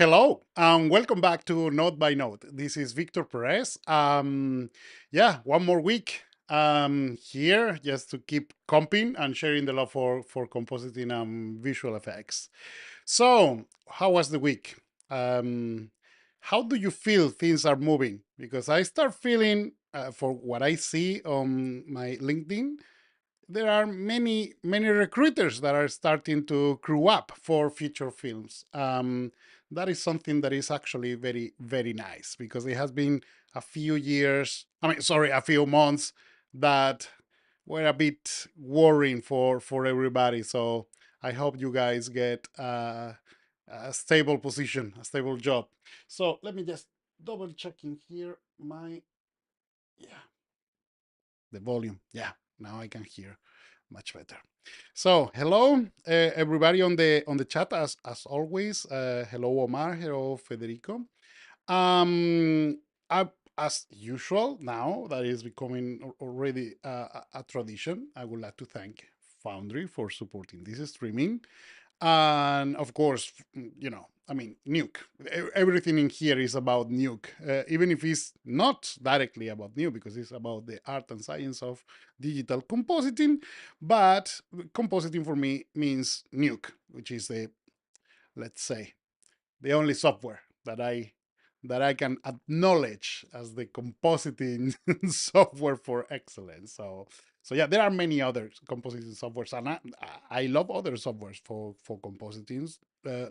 Hello, and welcome back to Note by Note. This is Victor Perez. Yeah, one more week here just to keep comping and sharing the love for compositing and visual effects. So, how was the week? How do you feel things are moving? Because I start feeling, for what I see on my LinkedIn, there are many recruiters that are starting to crew up for feature films. That is something that is actually very nice because it has been a few years. I mean, sorry, a few months that were a bit worrying for everybody. So I hope you guys get a stable position, a stable job. So let me just double checking here my yeah the volume. Yeah, now I can hear much better. So hello, everybody on the chat as always. Hello Omar, hello Federico. Um, I, as usual, now that is becoming already a tradition, I would like to thank Foundry for supporting this streaming. And of course, I mean, Nuke. Everything in here is about Nuke, even if it's not directly about Nuke, because it's about the art and science of digital compositing. But compositing for me means Nuke, which is the, let's say, the only software that I can acknowledge as the compositing software for excellence. So yeah, there are many other compositing softwares, and I love other softwares for compositing,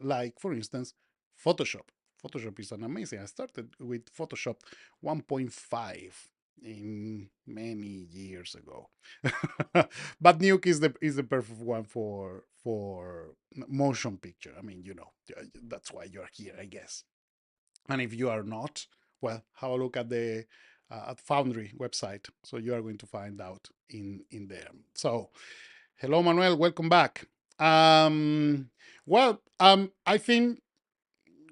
like for instance, Photoshop. Photoshop is an amazing. I started with Photoshop 1.5 in many years ago, but Nuke is the perfect one for motion picture. I mean, that's why you're here, I guess. And if you are not, well, have a look at the at Foundry website. So you are going to find out in there. So, hello, Manuel. Welcome back. I think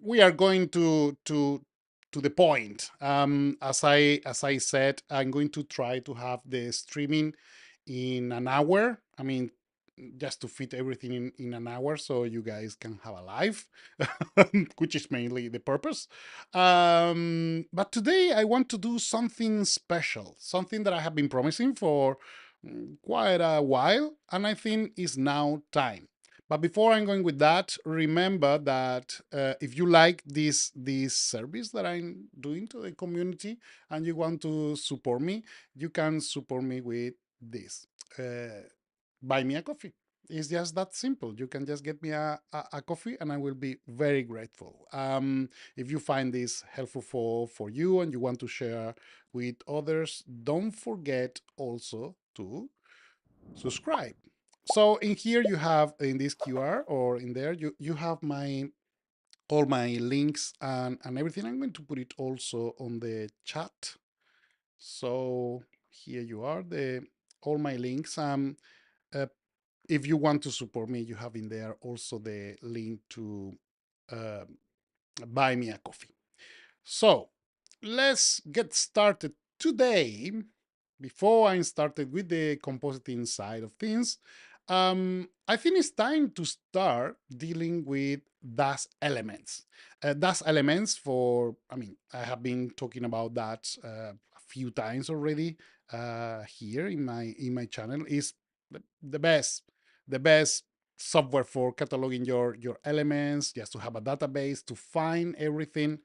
we are going to the point. As I said, I'm going to try to have the streaming in an hour. I mean, just to fit everything in an hour so you guys can have a live, which is mainly the purpose. But today I want to do something special, something that I have been promising for quite a while, and I think is now time. But before I'm going with that, remember that if you like this service that I'm doing to the community and you want to support me, you can support me with this. Buy me a coffee. It's just that simple. You can just get me a coffee and I will be very grateful. If you find this helpful for you and you want to share with others, don't forget also to subscribe. So in here you have in this QR or in there you have my all my links and everything. I'm going to put it also on the chat. So here you are, the all my links. Uh, if you want to support me, you have in there also the link to uh, buy me a coffee. So let's get started today. Before I started with the compositing side of things, I think it's time to start dealing with DAS elements. DAS elements I mean, I have been talking about that a few times already here in my channel. Is the best, the best software for cataloging your elements, just to have a database to find everything.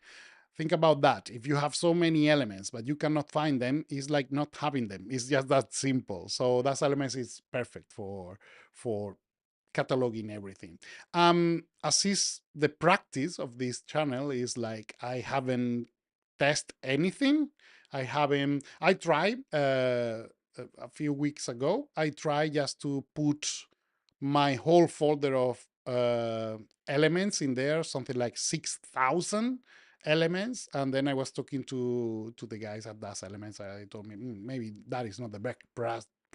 Think about that. If you have so many elements but you cannot find them, it's like not having them. It's just that simple. So that elements is perfect for cataloging everything. As is the practice of this channel is like I haven't test anything. I tried a few weeks ago. I tried just to put my whole folder of elements in there, something like 6,000 elements. And then I was talking to the guys at Das Elements. I told me maybe that is not the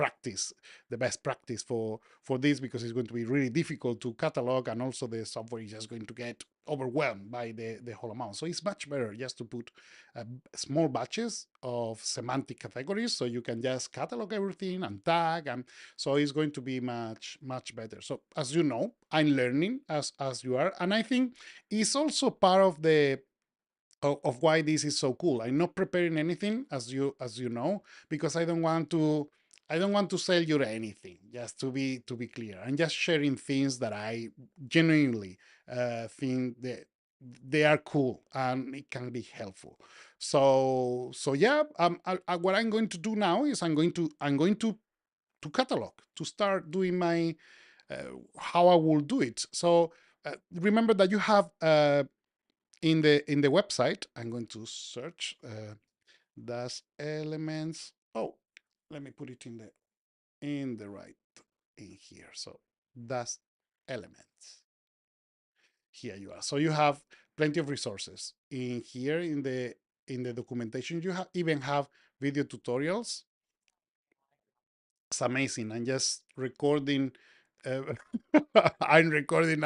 practice, the best practice for this, because it's going to be really difficult to catalog, and also the software is just going to get overwhelmed by the whole amount. So it's much better just to put uh, small batches of semantic categories, so you can just catalog everything and tag, and so it's going to be much better. So as you know, I'm learning as you are, and I think it's also part of the of why this is so cool. I'm not preparing anything, as you know, because I don't want to sell you anything. Just to be clear, I'm just sharing things that I genuinely think that they are cool and it can be helpful. So yeah, what I'm going to do now is I'm going to catalog, to start doing my how I will do it. So remember that you have in the website. I'm going to search dash elements. Oh, let me put it in the right in here. So dash elements. Here you are. So you have plenty of resources in here in the documentation. You even have video tutorials. It's amazing. I'm just recording. Uh, I'm recording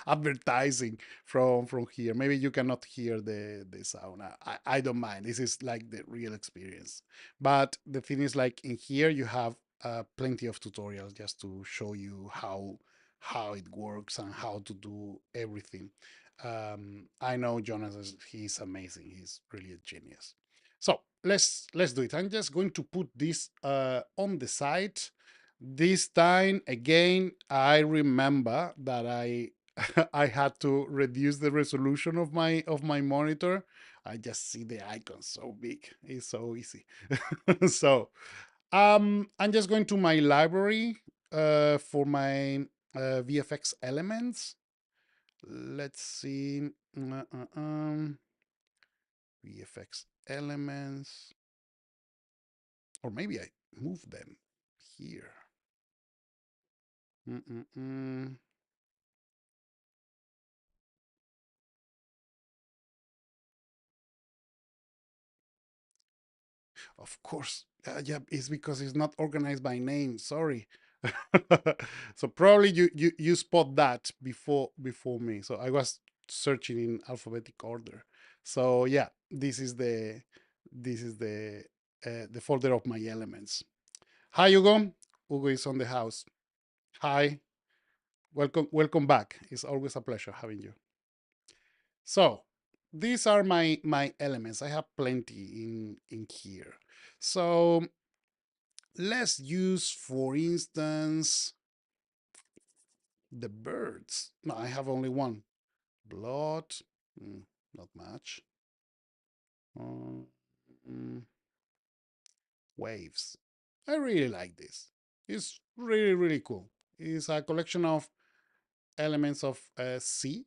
advertising from here. Maybe you cannot hear the sound. I don't mind. This is like the real experience. But the thing is, like in here, you have plenty of tutorials just to show you how it works and how to do everything. I know Jonas he's amazing. He's really a genius. So let's do it. I'm just going to put this on the side. This time again, I remember that I had to reduce the resolution of my monitor. I just see the icon so big. It's so easy. So I'm just going to my library for my VFX elements. Let's see. VFX elements. Or maybe I move them here. Mm-mm-mm. Of course, yeah, it's because it's not organized by name. Sorry. So probably you spot that before me. So I was searching in alphabetic order. So yeah, this is the folder of my elements. Hi, Hugo. Hugo is on the house. Hi, welcome back. It's always a pleasure having you. So these are my elements. I have plenty in here. So let's use, for instance, the birds. No, I have only one. Blood, not much. Um, mm, waves. I really like this. It's really cool. It's a collection of elements of sea,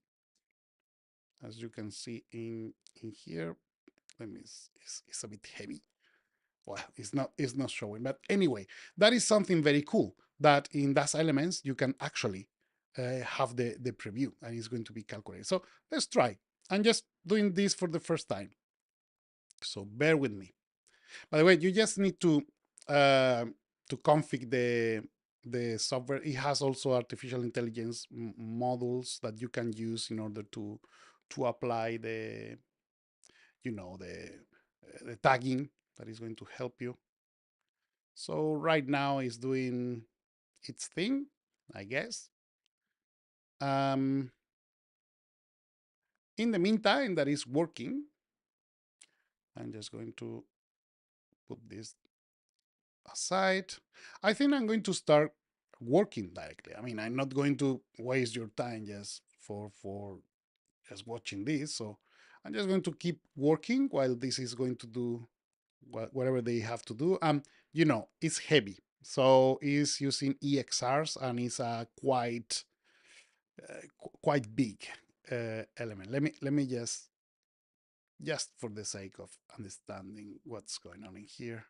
as you can see in here. Let me. It's a bit heavy. Well, it's not showing, but anyway, that is something very cool, that in those elements you can actually have the preview, and it's going to be calculated. So let's try. I'm just doing this for the first time, so bear with me. By the way, you just need uh, to config the software. It has also artificial intelligence models that you can use in order to apply the, you know, the tagging that is going to help you. So right now it's doing its thing, I guess. Um, in the meantime, that is working. I'm just going to put this aside. I think I'm going to start working directly. I mean, I'm not going to waste your time just for just watching this. So I'm just going to keep working while this is going to do whatever they have to do. You know, it's heavy. So it's using EXRs, and it's a quite big element. Let me just for the sake of understanding what's going on in here.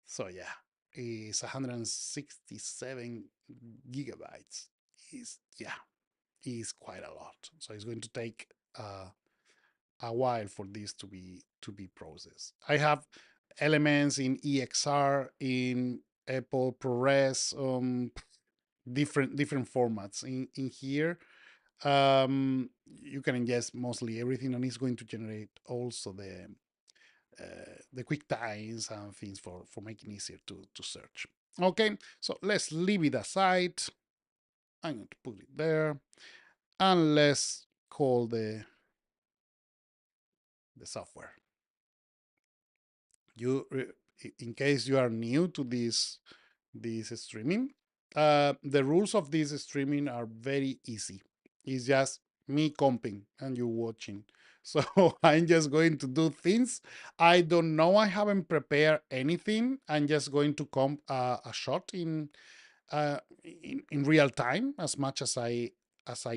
So yeah, it's 167 gigabytes. Is yeah, is quite a lot. So it's going to take a while for this to be processed. I have elements in EXR, in Apple ProRes, different formats in here. You can ingest mostly everything, and it's going to generate also the quick times and things for making it easier to search. Okay, so let's leave it aside. I'm going to put it there, and let's call the software. You, in case you are new to this streaming, the rules of this streaming are very easy. It's just me comping and you watching. So I'm just going to do things. I don't know. I haven't prepared anything. I'm just going to comp a shot in real time as much as I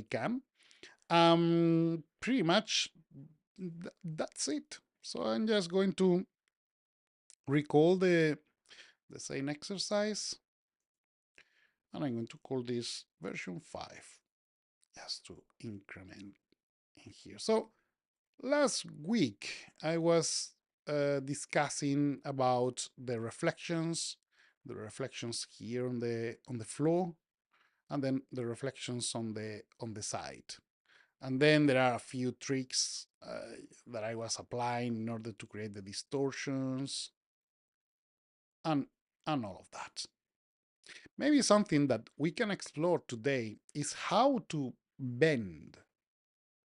can. Pretty much that's it. So I'm just going to recall the same exercise, and I'm going to call this version 5 just to increment in here. So last week I was discussing about the reflections here on the floor, and then the reflections on the side. And then there are a few tricks that I was applying in order to create the distortions and all of that. Maybe something that we can explore today is how to bend,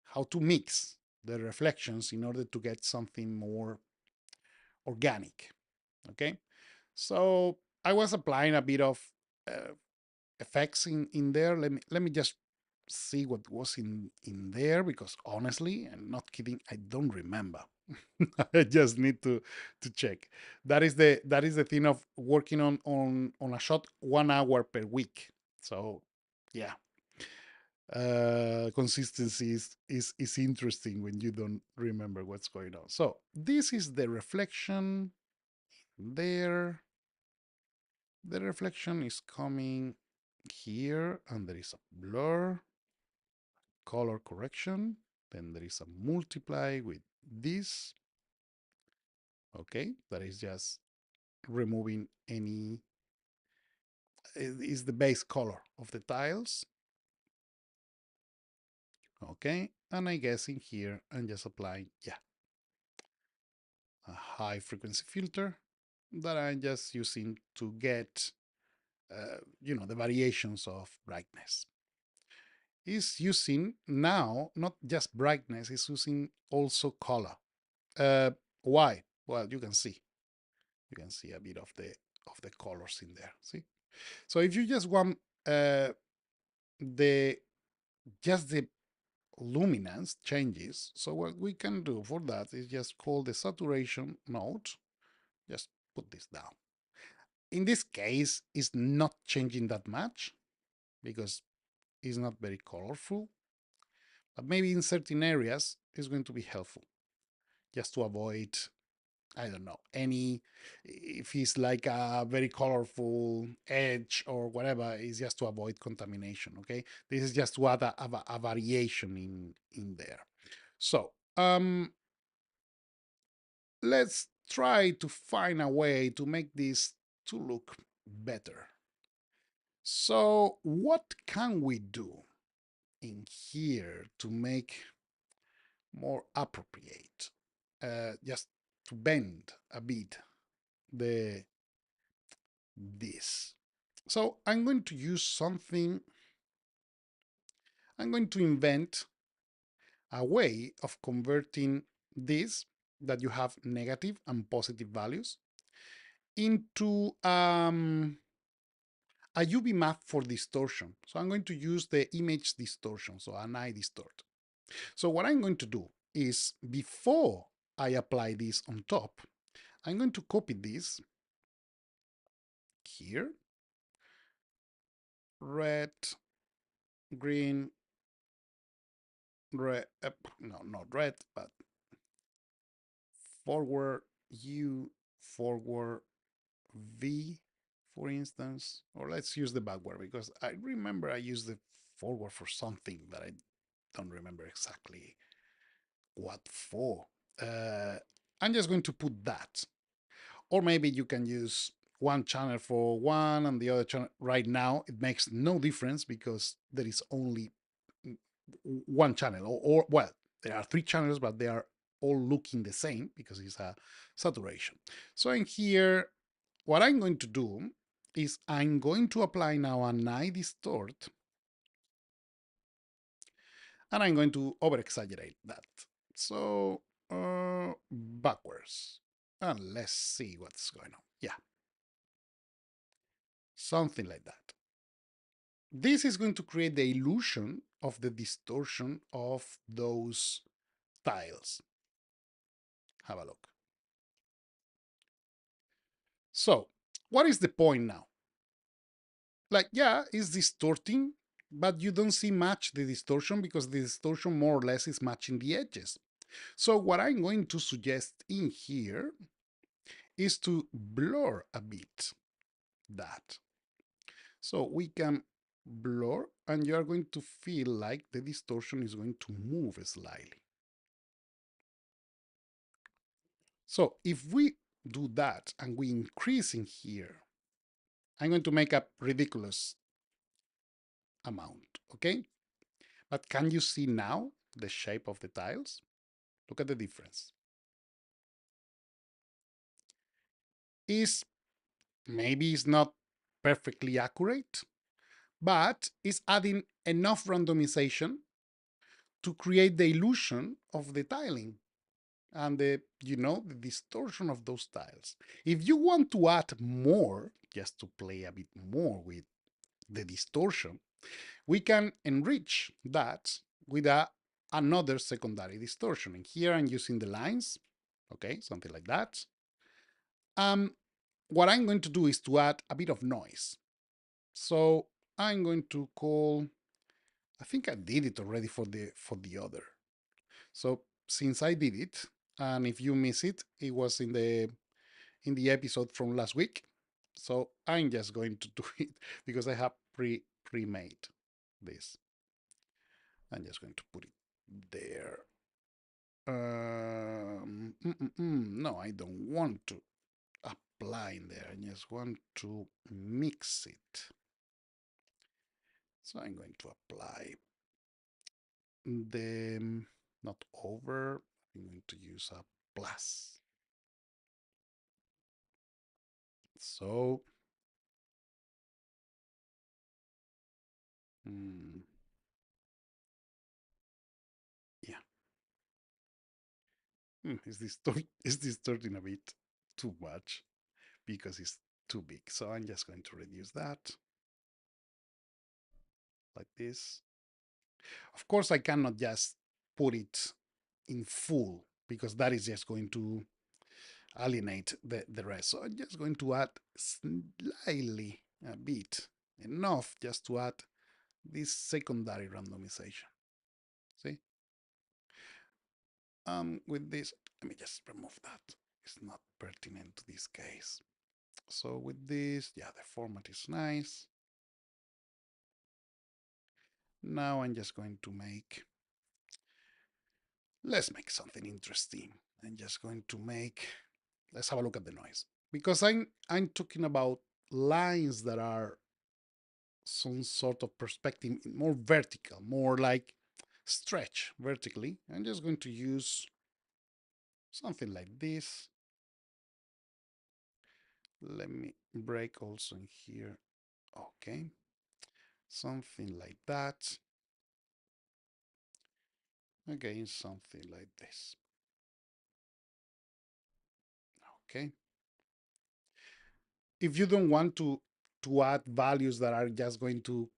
how to mix the reflections in order to get something more organic. Okay, so I was applying a bit of uh, effects in there. Let me just see what was in there, because honestly, I'm not kidding, I don't remember. I just need to check. That is the thing of working on a shot 1 hour per week. So yeah, consistency is interesting when you don't remember what's going on. So this is the reflection there. The reflection is coming here, and there is a blur, color correction. Then there is a multiply with this. Okay, that is just removing any, is the base color of the tiles. Okay, and I guess in here I'm just applying, yeah, a high frequency filter that I'm just using to get, the variations of brightness. Is using now not just brightness, it's using also color. Uh, why? Well, you can see a bit of the colors in there. See, so if you just want the just the luminance changes, so what we can do for that is just call the saturation node. Just put this down. In this case, it's not changing that much because it's not very colorful, but maybe in certain areas it's going to be helpful just to avoid, I don't know, any, if it's like a very colorful edge or whatever, it's just to avoid contamination. Okay, this is just to add a variation in there. So let's try to find a way to make this to look better. So what can we do in here to make more appropriate, just to bend a bit the this? So I'm going to use something, I'm going to invent a way of converting this, that you have negative and positive values, into a UV map for distortion. So I'm going to use the image distortion, so an eye distort. So what I'm going to do is, before I apply this on top, I'm going to copy this here, red, green, red, no, not red, but forward U, forward V, for instance, or let's use the backward, because I remember I used the forward for something that I don't remember exactly what for. I'm just going to put that. or maybe you can use one channel for one and the other channel. Right now it makes no difference because there is only one channel, or well, there are three channels, but they are all looking the same because it's a saturation. So in here, what I'm going to do is I'm going to apply now a night distort, and I'm going to over exaggerate that. So backwards, and let's see what's going on. Yeah, something like that. This is going to create the illusion of the distortion of those tiles. Have a look. So, what is the point now? Like, yeah, it's distorting, but you don't see much the distortion because the distortion more or less is matching the edges. So what I'm going to suggest in here is to blur a bit that. So we can blur, and you are going to feel like the distortion is going to move slightly. So if we do that and we increase in here, I'm going to make a ridiculous amount, okay? But can you see now the shape of the tiles? Look at the difference. Is maybe it's not perfectly accurate, but it's adding enough randomization to create the illusion of the tiling and the distortion of those tiles. If you want to add more, just to play a bit more with the distortion, we can enrich that with another secondary distortion. And here I'm using the lines, okay, something like that. What I'm going to do is to add a bit of noise. So I'm going to call, I think I did it already for the other. So since I did it, and if you miss it, it was in the episode from last week. So I'm just going to do it because I have pre-made this. I'm just going to put it there. No, I don't want to apply in there. I just want to mix it. So I'm going to apply the not over. I'm going to use a plus. So yeah, it's distorting a bit too much because it's too big. So I'm just going to reduce that like this. Of course, I cannot just put it in full because that is just going to alienate the rest. So I'm just going to add slightly a bit, enough just to add this secondary randomization. See? With this, let me just remove that. It's not pertinent to this case. So with this, yeah, the format is nice. Now I'm just going to let's make something interesting. I'm just going to let's have a look at the noise. Because I'm talking about lines that are some sort of perspective, more vertical, more like stretch vertically. I'm just going to use something like this. Let me break also in here. Okay. Something like that. Again, something like this. Okay. If you don't want to add values that are just going to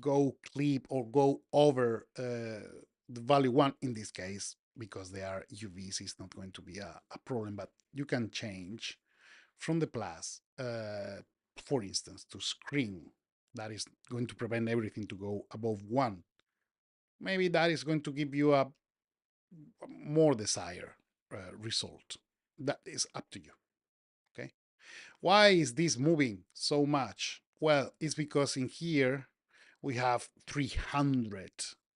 go clip or go over the value one in this case, because they are UVs, is not going to be a problem, but you can change from the plus, for instance, to screen. That is going to prevent everything to go above one. Maybe that is going to give you a more desired result. That is up to you. Okay. Why is this moving so much? Well, it's because in here we have 300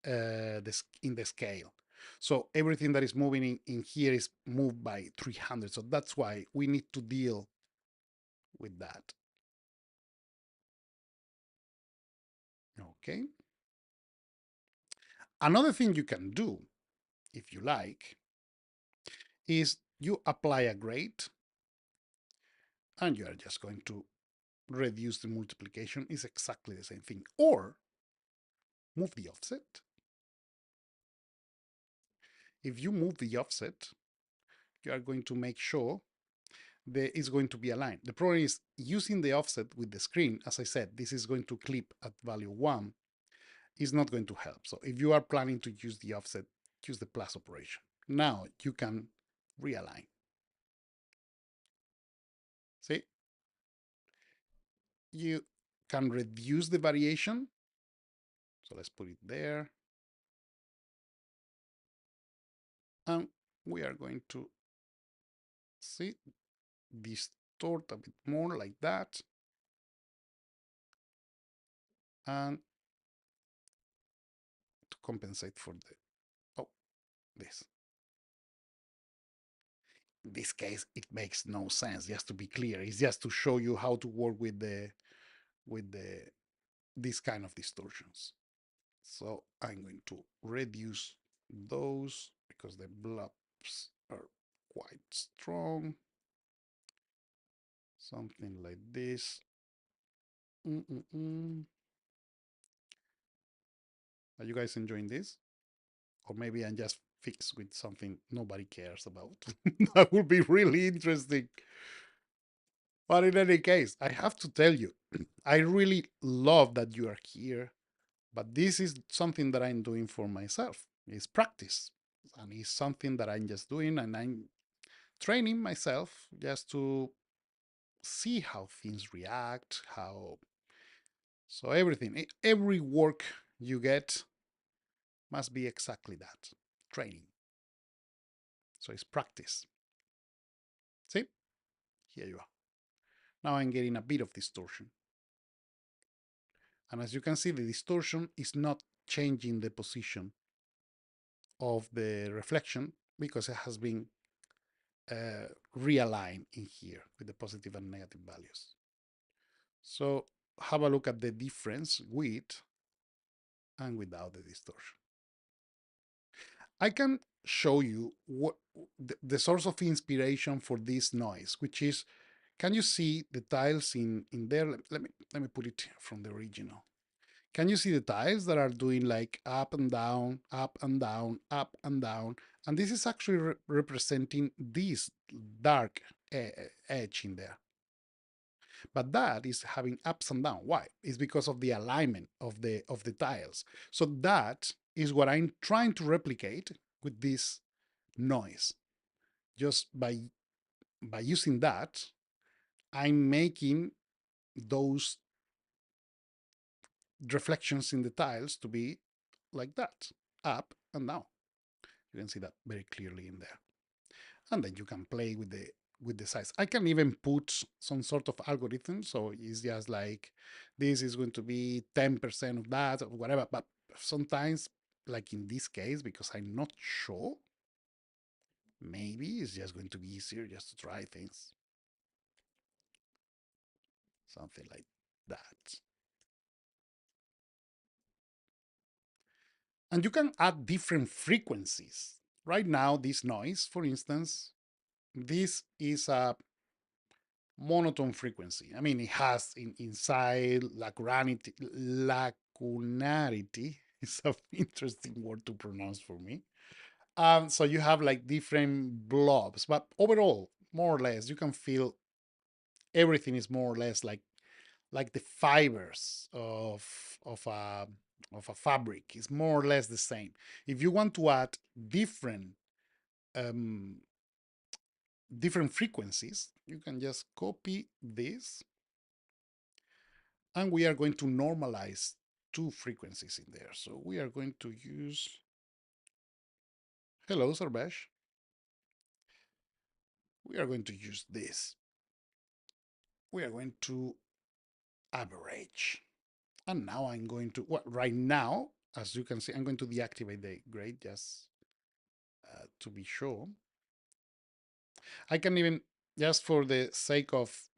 in the scale. So everything that is moving in here is moved by 300. So that's why we need to deal with that. Okay. Another thing you can do, if you like, is you apply a grade and you are just going to reduce the multiplication. Is exactly the same thing. Or move the offset. If you move the offset, you are going to make sure that it's going to be aligned. The problem is using the offset with the screen. As I said, this is going to clip at value 1 is not going to help. So if you are planning to use the offset, use the plus operation. Now you can realign. See, you can reduce the variation. So let's put it there. And we are going to see distort a bit more like that. And to compensate for the, oh, this. In this case, it makes no sense, just to be clear. It's just to show you how to work with the this kind of distortions. So I'm going to reduce those because the blobs are quite strong. Something like this. Are you guys enjoying this? Or maybe I'm just fixed with something nobody cares about. That would be really interesting. But in any case, I have to tell you, I really love that you are here. But this is something that I'm doing for myself. It's practice. And it's something that I'm just doing and I'm training myself just to see how things react, how so everything, every work you get must be exactly that, training. So it's practice. See? Here you are. Now I'm getting a bit of distortion. And as you can see, the distortion is not changing the position of the reflection because it has been realigned in here with the positive and negative values. So have a look at the difference with and without the distortion. I can show you what the source of inspiration for this noise, which is, can you see the tiles in there? Let me put it from the original. Can you see the tiles that are doing like up and down, up and down, up and down? And this is actually representing this dark edge in there. But that is having ups and downs. Why? It's because of the alignment of the tiles. So that is what I'm trying to replicate with this noise. Just by using that, I'm making those reflections in the tiles to be like that, up and down. You can see that very clearly in there. And then you can play with the size. I can even put some sort of algorithm. So it's just like this is going to be 10% of that or whatever. But sometimes, like in this case, because I'm not sure, maybe it's just going to be easier just to try things. Something like that. And you can add different frequencies. Right now, this noise, for instance, this is a monotone frequency. I mean, it has inside lacunarity is an interesting word to pronounce for me. So you have like different blobs, but overall, more or less, you can feel everything is more or less like the fibers of a fabric is more or less the same. If you want to add um, different frequencies, you can just copy this, and we are going to normalize two frequencies in there. So we are going to use, hello, Sarbesh. We are going to use this. We are going to average. And now I'm going to, well, right now, as you can see, I'm going to deactivate the grade just to be sure. I can even, just for the sake of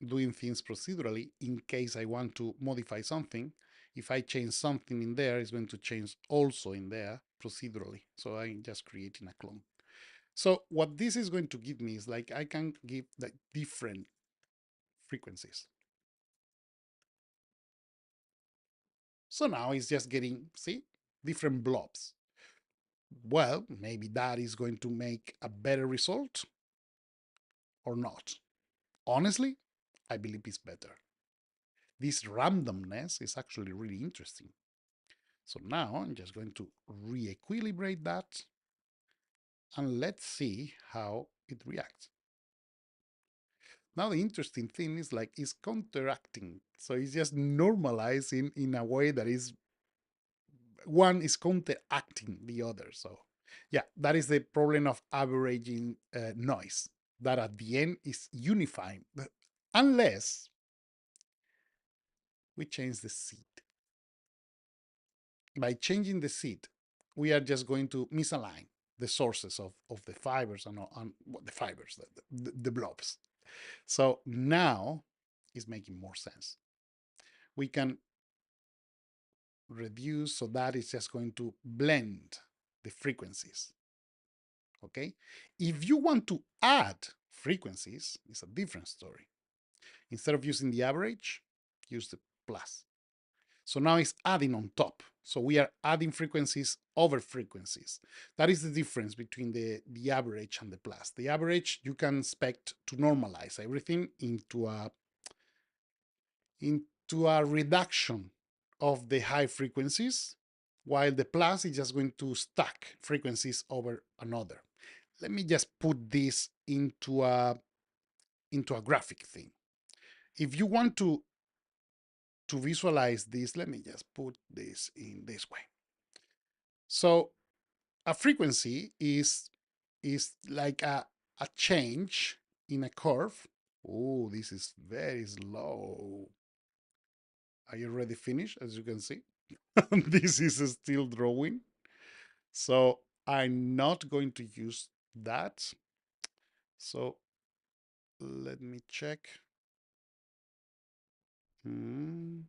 doing things procedurally in case I want to modify something. If I change something in there, it's going to change also in there procedurally. So I'm just creating a clone. So what this is going to give me is like I can give like different frequencies. So now it's just getting, see, different blobs. Well, maybe that is going to make a better result or not. Honestly, I believe it's better. This randomness is actually really interesting. So now I'm just going to re-equilibrate that and let's see how it reacts. Now the interesting thing is like it's counteracting. So it's just normalizing in a way that is one is counteracting the other. So yeah, that is the problem of averaging noise, that at the end is unifying, unless we change the seed. By changing the seed, we are just going to misalign the sources of the fibers and the fibers, the blobs. So now it's making more sense. We can reduce, so that is just going to blend the frequencies. Okay. If you want to add frequencies, it's a different story. Instead of using the average, use the plus. So now it's adding on top. So we are adding frequencies over frequencies. That is the difference between the average and the plus. The average, you can expect to normalize everything into a reduction of the high frequencies, while the plus is just going to stack frequencies over another. Let me just put this into a graphic thing. If you want to visualize this, let me just put this in this way. So a frequency is like a change in a curve. Oh, this is very slow. Are you already finished? As you can see, this is still drawing. So I'm not going to use that. So let me check. Hmm.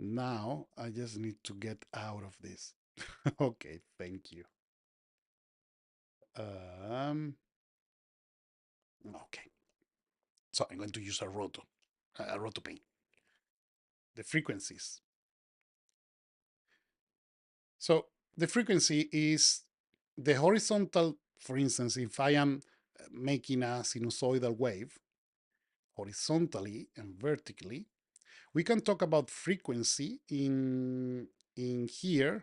Now I just need to get out of this. Okay, thank you. Um, okay, so I'm going to use a roto pane. The frequencies. So the frequency is the horizontal, for instance, if I am making a sinusoidal wave horizontally and vertically, we can talk about frequency in here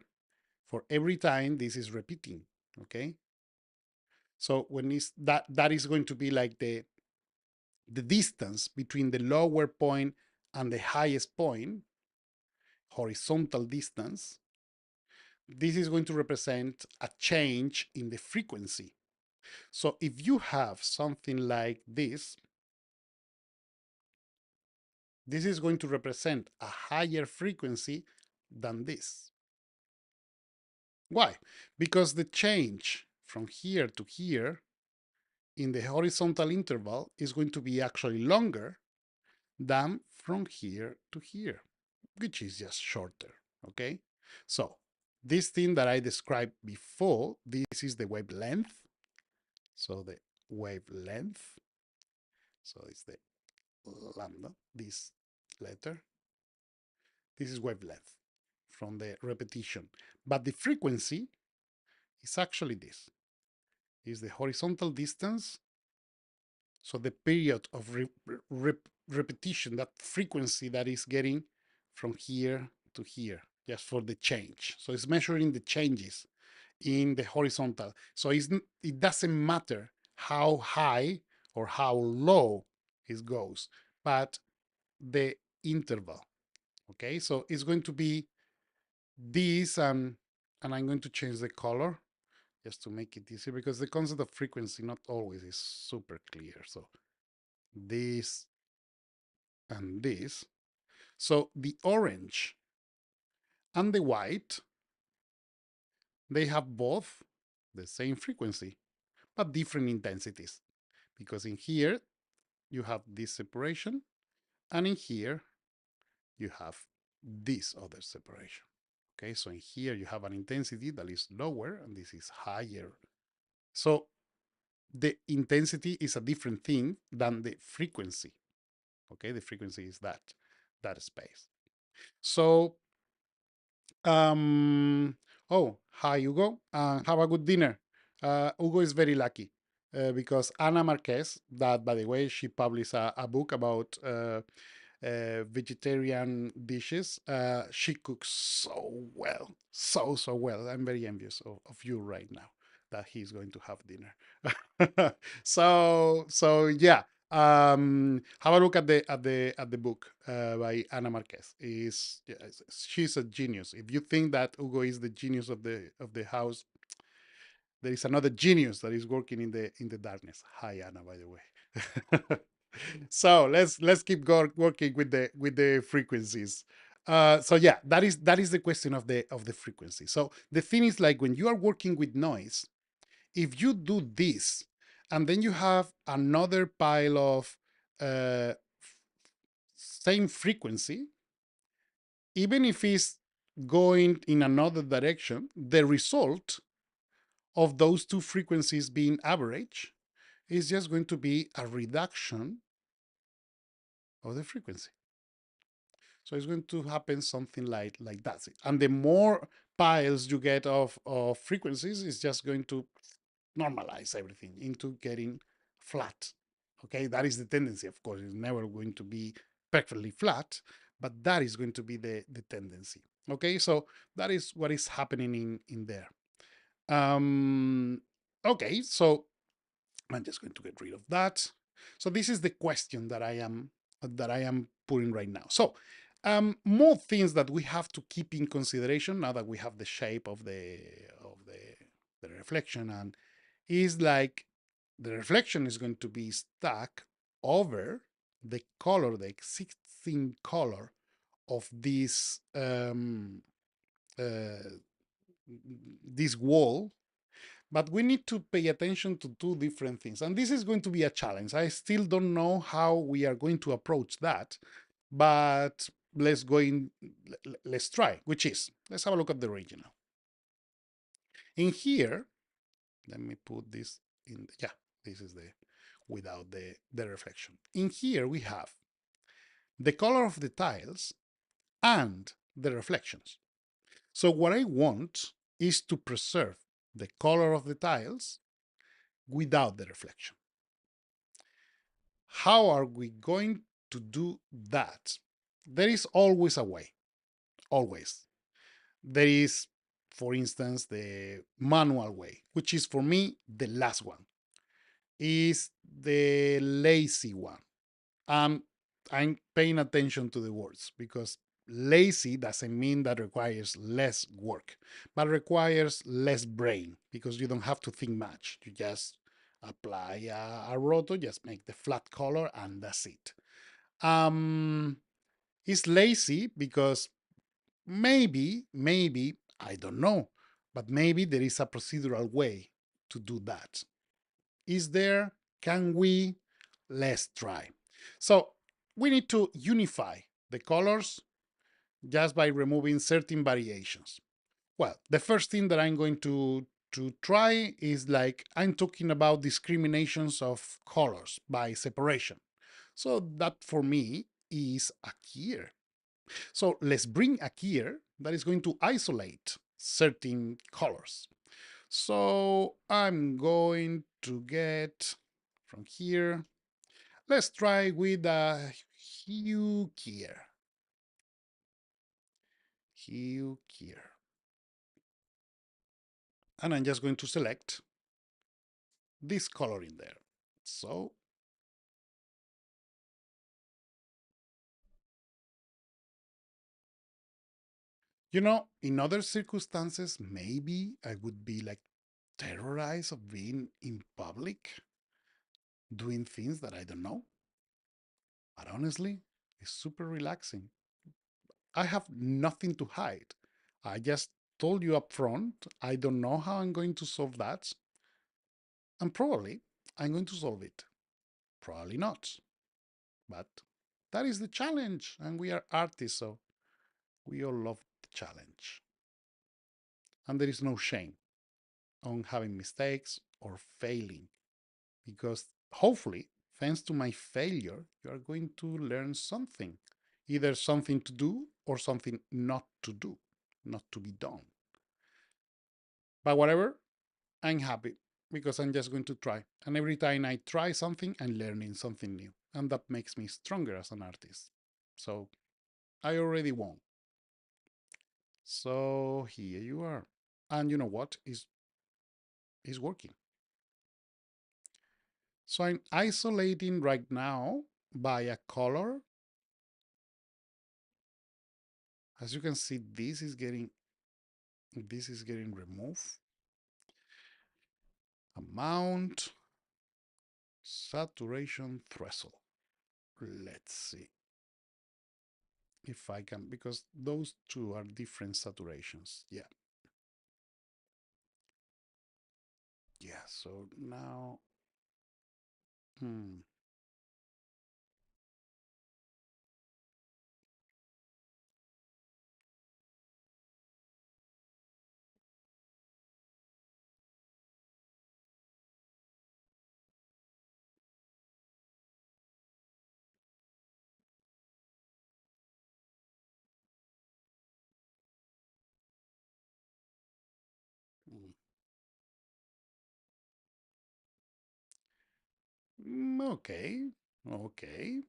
for every time this is repeating, okay? So when it's that is going to be like the distance between the lower point and the highest point, horizontal distance. This is going to represent a change in the frequency. So if you have something like this is going to represent a higher frequency than this. Why? Because the change from here to here in the horizontal interval is going to be actually longer than from here to here, which is just shorter, okay? So this thing that I described before, this is the wavelength. So the wavelength, so it's the lambda, this letter. This is wavelength from the repetition. But the frequency is actually this, is the horizontal distance. So the period of repetition, that frequency that is getting from here to here, just for the change. So it's measuring the changes in the horizontal. So it doesn't matter how high or how low it goes, but the interval. Okay, so it's going to be this, and I'm going to change the color just to make it easier, because the concept of frequency not always is super clear. So this and this. So the orange and the white, they have both the same frequency, but different intensities. Because in here, you have this separation, and in here, you have this other separation. Okay, so in here, you have an intensity that is lower, and this is higher. So the intensity is a different thing than the frequency. Okay, the frequency is that space. So oh, hi Hugo, have a good dinner. Hugo is very lucky because Ana Marquez, that by the way, she published a book about vegetarian dishes. She cooks so well, so well. I'm very envious of you right now that he's going to have dinner. So yeah. Have a look at the book by Ana Marquez. Is yeah, she's a genius. If you think that Hugo is the genius of the house, there is another genius that is working in the darkness. Hi Anna, by the way. So let's keep working with the frequencies. So yeah, that is the question of the frequency. So the thing is, like, when you are working with noise, if you do this and then you have another pile of uh, same frequency, even if it's going in another direction, the result of those two frequencies being average is just going to be a reduction of the frequency. So it's going to happen something like that. And the more piles you get of frequencies, it's just going to normalize everything into getting flat. Okay, that is the tendency. Of course, it's never going to be perfectly flat, but that is going to be the tendency. Okay, so that is what is happening in there. Okay, so I'm just going to get rid of that. So this is the question that I am putting right now. So more things that we have to keep in consideration now that we have the shape of the reflection, and is like the reflection is going to be stuck over the color, the existing color of uh, this wall, but we need to pay attention to two different things. And this is going to be a challenge. I still don't know how we are going to approach that, but let's go in, let's try, which is, let's have a look at the original. In here, let me put this in, yeah, this is the, without the reflection. In here, we have the color of the tiles and the reflections. So what I want is to preserve the color of the tiles without the reflection. How are we going to do that? There is always a way, always. There is, for instance, the manual way, which is for me the last one, is the lazy one. I'm paying attention to the words because lazy doesn't mean that requires less work, but requires less brain because you don't have to think much. You just apply a roto, just make the flat color, and that's it. Um, it's lazy because maybe, I don't know, but maybe there is a procedural way to do that. Is there? Can we? Let's try. So we need to unify the colors just by removing certain variations. Well, the first thing that I'm going to try is, like, I'm talking about discriminations of colors by separation. So that for me is a keyer. So let's bring a keyer that is going to isolate certain colors. So I'm going to get from here, let's try with a hue keyer. Hue keyer. And I'm just going to select this color in there. So, in other circumstances, maybe I would be like terrorized of being in public doing things that I don't know. But honestly, It's super relaxing. I have nothing to hide. I just told you up front, I don't know how I'm going to solve that, and probably I'm going to solve it. Probably not. But that is the challenge, and we are artists, so we all love the challenge. And there is no shame on having mistakes or failing, because hopefully, thanks to my failure, you are going to learn something, either something to do or something not to do, not to be done. But whatever, I'm happy because I'm just going to try. And every time I try something, I'm learning something new. And that makes me stronger as an artist. So I already won. So here you are. And you know what? Is working. So I'm isolating right now by a color. As you can see, this is getting removed. Amount, saturation threshold. Let's see if I can, because those two are different saturations. Yeah. Yeah, so now, hmm, hmm, okay, okay.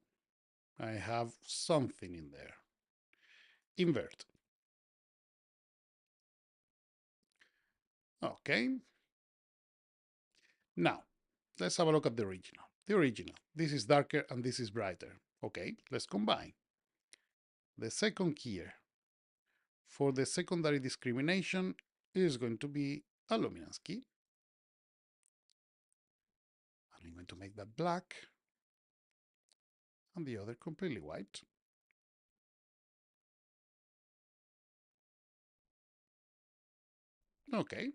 I have something in there. Invert. Okay. Now, let's have a look at the original. The original. This is darker and this is brighter. Okay, let's combine. The second here for the secondary discrimination is going to be a luminance key. And I'm going to make that black and the other completely white. Okay,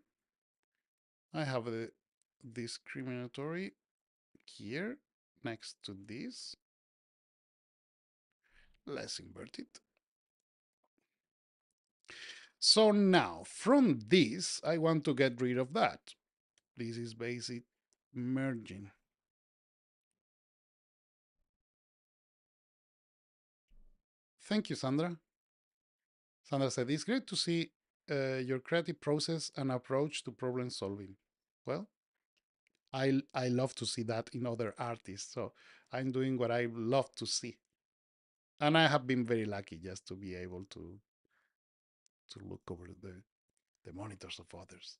I have the discriminatory here next to this. Let's invert it. So now from this, I want to get rid of that. This is basic merging. Thank you, Sandra. Sandra said, it's great to see your creative process and approach to problem solving. Well, I love to see that in other artists. So I'm doing what I love to see. And I have been very lucky just to be able to look over the monitors of others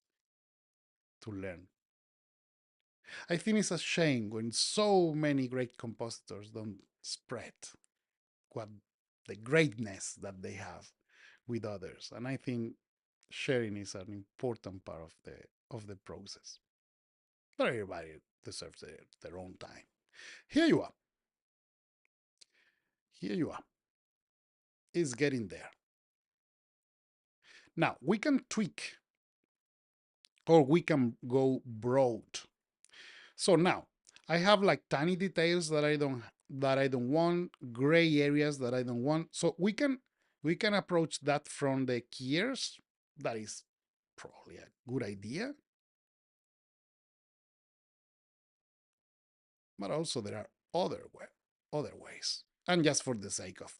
to learn. I think it's a shame when so many great compositors don't spread what the greatness that they have with others. And I think sharing is an important part of the process. But everybody deserves their own time. Here you are. Here you are. It's getting there. Now we can tweak or we can go broad. So now I have like tiny details that I don't want, gray areas that I don't want. So we can approach that from the keyers. That is probably a good idea. But also there are other ways. And just for the sake of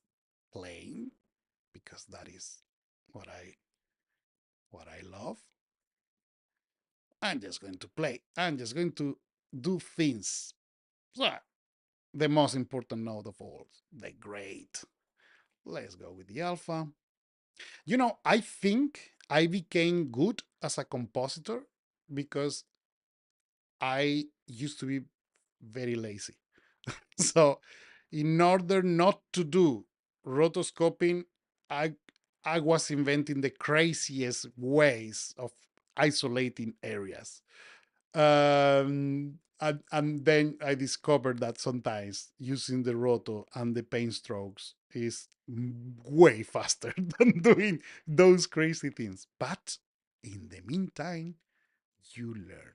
playing, because that is what I love, I'm just going to play. I'm just going to do things. So the most important note of all, the great. Let's go with the alpha. I think I became good as a compositor because I used to be very lazy. So, in order not to do rotoscoping, I I was inventing the craziest ways of isolating areas. And then I discovered that sometimes using the roto and the paint strokes is way faster than doing those crazy things. But in the meantime, you learn.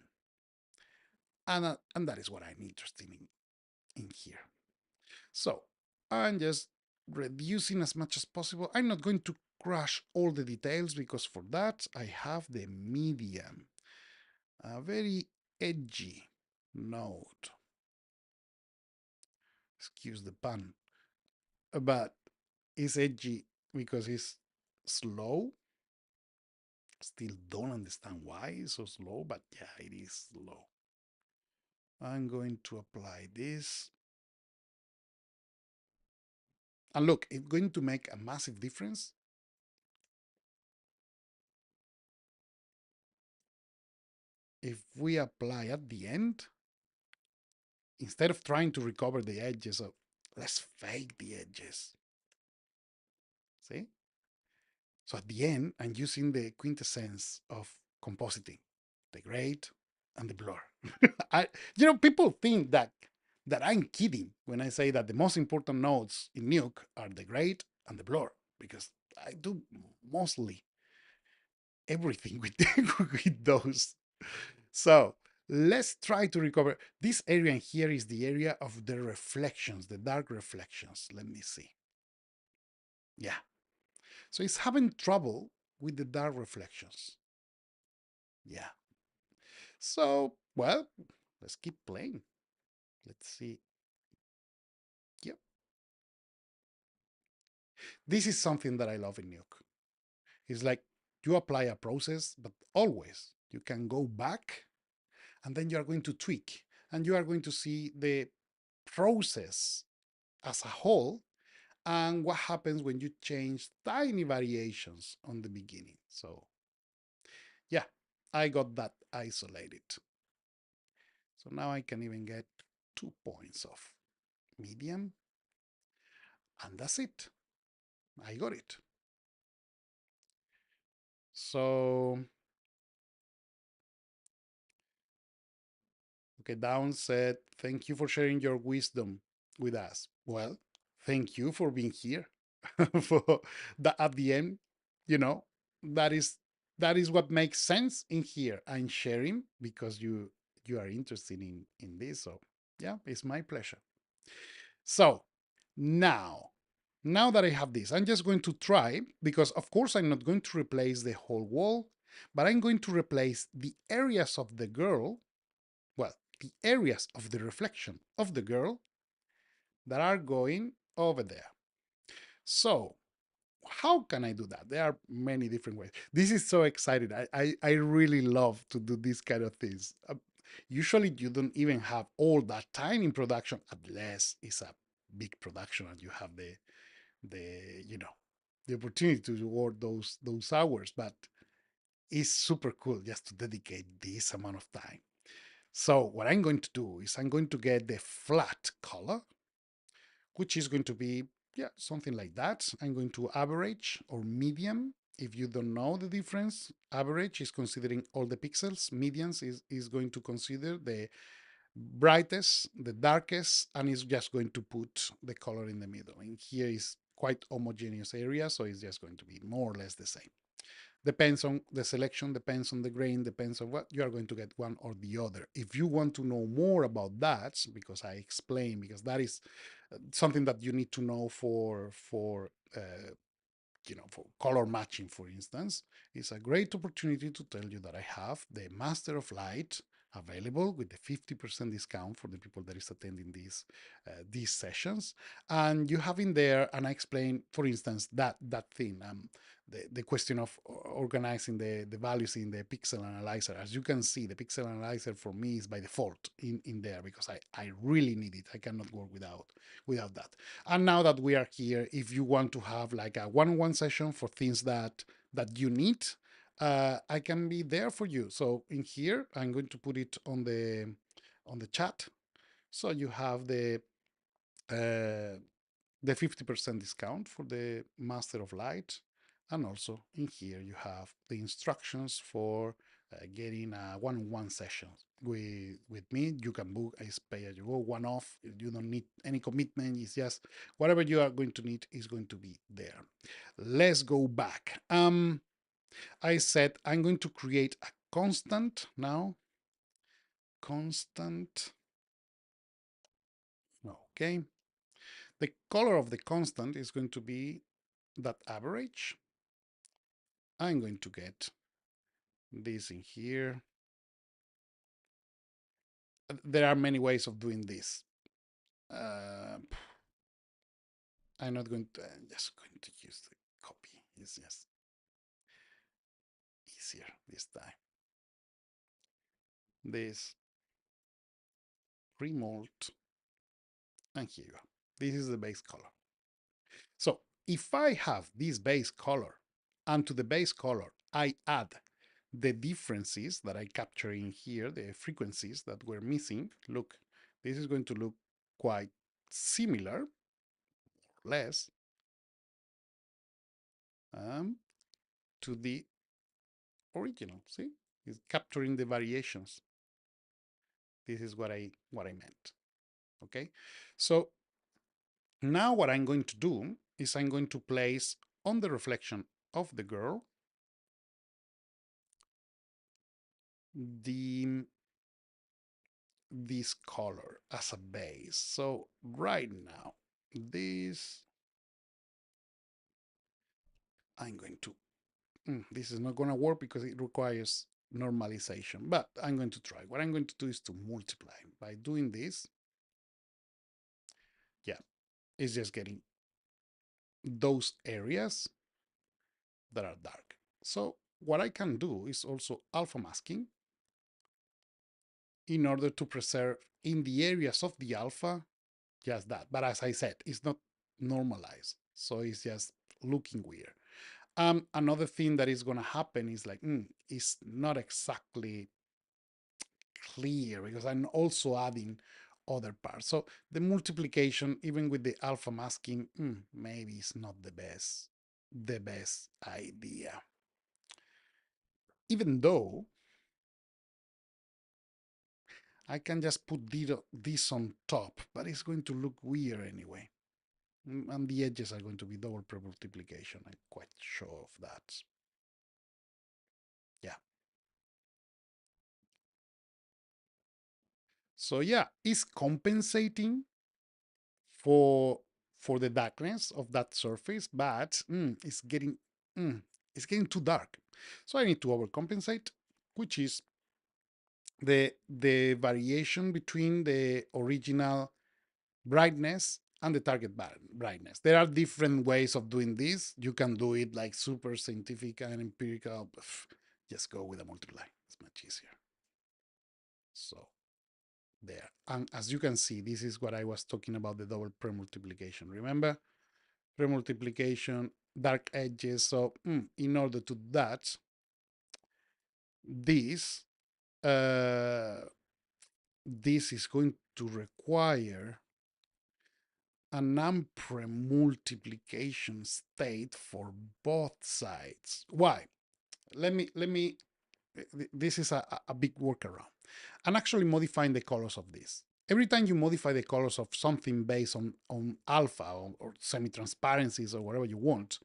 And that is what I'm interested in here. So I'm just reducing as much as possible. I'm not going to crush all the details because for that I have the medium, a very edgy node. Excuse the pun, but it's edgy because it's slow. Still don't understand why it's so slow, but yeah, it is slow. I'm going to apply this. And look, it's going to make a massive difference if we apply at the end, instead of trying to recover the edges, of let's fake the edges. See? So at the end, I'm using the quintessence of compositing, the grade and the blur. I, people think that I'm kidding when I say that the most important nodes in Nuke are the grade and the blur, because I do mostly everything with, with those. So let's try to recover. This area here is the area of the reflections, the dark reflections. Let me see. Yeah. So it's having trouble with the dark reflections. Yeah. So, well, let's keep playing. Let's see. Yep. This is something that I love in Nuke. It's like you apply a process, but always you can go back and then you are going to tweak and you are going to see the process as a whole and what happens when you change tiny variations on the beginning. So, yeah, I got that isolated. So now I can even get 2 points of medium, and that's it. I got it. So, okay, Down said, thank you for sharing your wisdom with us. Well, thank you for being here. For that at the end, you know, that is that is what makes sense in here. I'm sharing because you are interested in this. So yeah, it's my pleasure. So now, now that I have this, I'm just going to try, because of course I'm not going to replace the whole wall, but I'm going to replace the areas of the girl, well, the areas of the reflection of the girl that are going over there. So how can I do that? There are many different ways. This is so exciting. I really love to do these kind of things. Usually you don't even have all that time in production, unless it's a big production and you have the the opportunity to work those hours. But it's super cool just to dedicate this amount of time. So what I'm going to do is I'm going to get the flat color, which is going to be, yeah, something like that. I'm going to average or medium. If you don't know the difference, average is considering all the pixels. Medians is going to consider the brightest, the darkest, and is just going to put the color in the middle. And here is quite homogeneous area, so it's just going to be more or less the same. Depends on the selection, depends on the grain, depends on what you are going to get, one or the other. If you want to know more about that, because I explain, because that is something that you need to know for for color matching, for instance, it's a great opportunity to tell you that I have the Master of Light available with the 50% discount for the people that is attending these sessions. And you have in there, and I explain, for instance, that thing, the question of organizing the values in the pixel analyzer. As you can see, the pixel analyzer for me is by default in there because I really need it. I cannot work without that. And now that we are here, if you want to have like a one-on-one session for things that you need, I can be there for you. So in here, I'm going to put it on the chat. So you have the 50% discount for the Master of Light. And also in here, you have the instructions for getting a one-on-one session with me. You can book as pay as you go, one off. You don't need any commitment. It's just whatever you are going to need is going to be there. Let's go back. I said I'm going to create a constant now. Constant. Okay. The color of the constant is going to be that average. I'm going to get this in here. There are many ways of doing this. I'm not going to, I'm just going to use the copy. It's just easier this time. This remote, and here you go. This is the base color. So if I have this base color, and to the base color, I add the differences that I capture in here, the frequencies that we're missing, look, this is going to look quite similar, or less, to the original. See, it's capturing the variations. This is what I meant. Okay, so now what I'm going to do is I'm going to place on the reflection of the girl the this color as a base. So right now, this I'm going to this is not going to work because it requires normalization, but I'm going to try. What I'm going to do is to multiply by doing this. Yeah, it's just getting those areas that are dark. So what I can do is also alpha masking in order to preserve in the areas of the alpha just that. But as I said, it's not normalized. So it's just looking weird. Another thing that is going to happen is like, it's not exactly clear because I'm also adding other parts. So the multiplication, even with the alpha masking, maybe it's not the best idea. Even though I can just put this on top, but it's going to look weird anyway. And the edges are going to be double multiplication. I'm quite sure of that. Yeah. So yeah, it's compensating for the darkness of that surface, but mm, it's getting too dark. So I need to overcompensate, which is the variation between the original brightness and the target brightness. There are different ways of doing this. You can do it like super scientific and empirical. Just go with a multiply. It's much easier. So there. And as you can see, this is what I was talking about, the double premultiplication. Remember? Premultiplication, dark edges. So in order to do that, this this is going to require an unpremultiplication state for both sides. Why? Let me this is a big workaround. I'm actually modifying the colors of this. Every time you modify the colors of something based on alpha or semi-transparencies or whatever you want,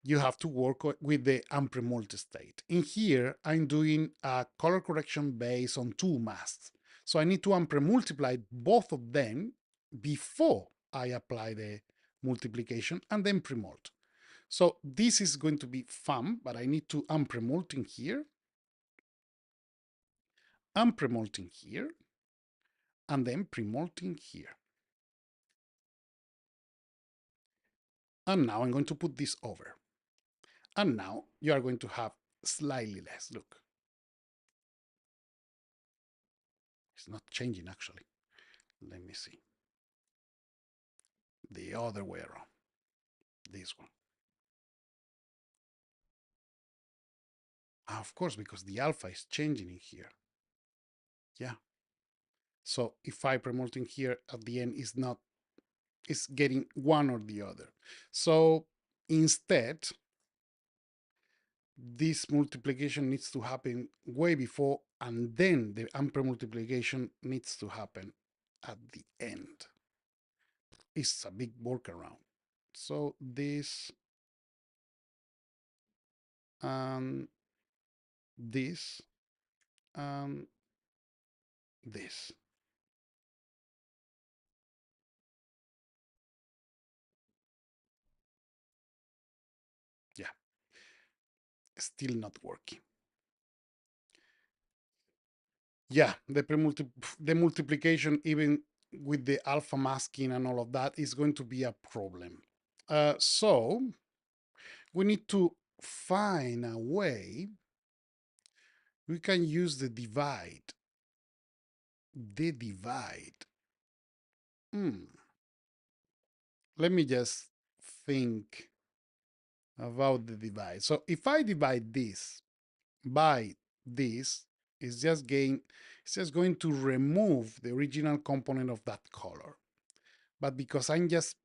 you have to work with the unpremulti state. In here, I'm doing a color correction based on two masks. So I need to unpremultiply both of them before I apply the multiplication and then premult. So this is going to be fun, but I need to unpremulting here, unpremulting here, and then premulting here. And now I'm going to put this over. And now you are going to have slightly less. Look, it's not changing actually. Let me see. The other way around. This one. Of course, because the alpha is changing in here. Yeah. So if I premulting here at the end is not, it's getting one or the other. So instead, this multiplication needs to happen way before, and then the ampere multiplication needs to happen at the end. It's a big workaround. So this and this and this. Yeah, still not working. Yeah, the multiplication, even with the alpha masking and all of that, is going to be a problem. So we need to find a way we can use the divide. The divide. Hmm. Let me just think about the divide. So if I divide this by this, it's just going to remove the original component of that color. But because I'm just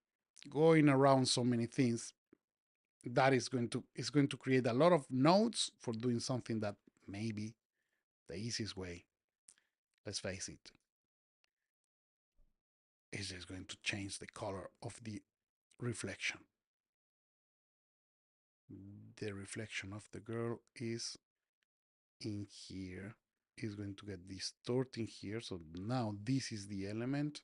going around so many things, that is going to create a lot of nodes for doing something that maybe the easiest way, let's face it, is just going to change the color of the reflection. The reflection of the girl is in here, is going to get distorting here. So now this is the element,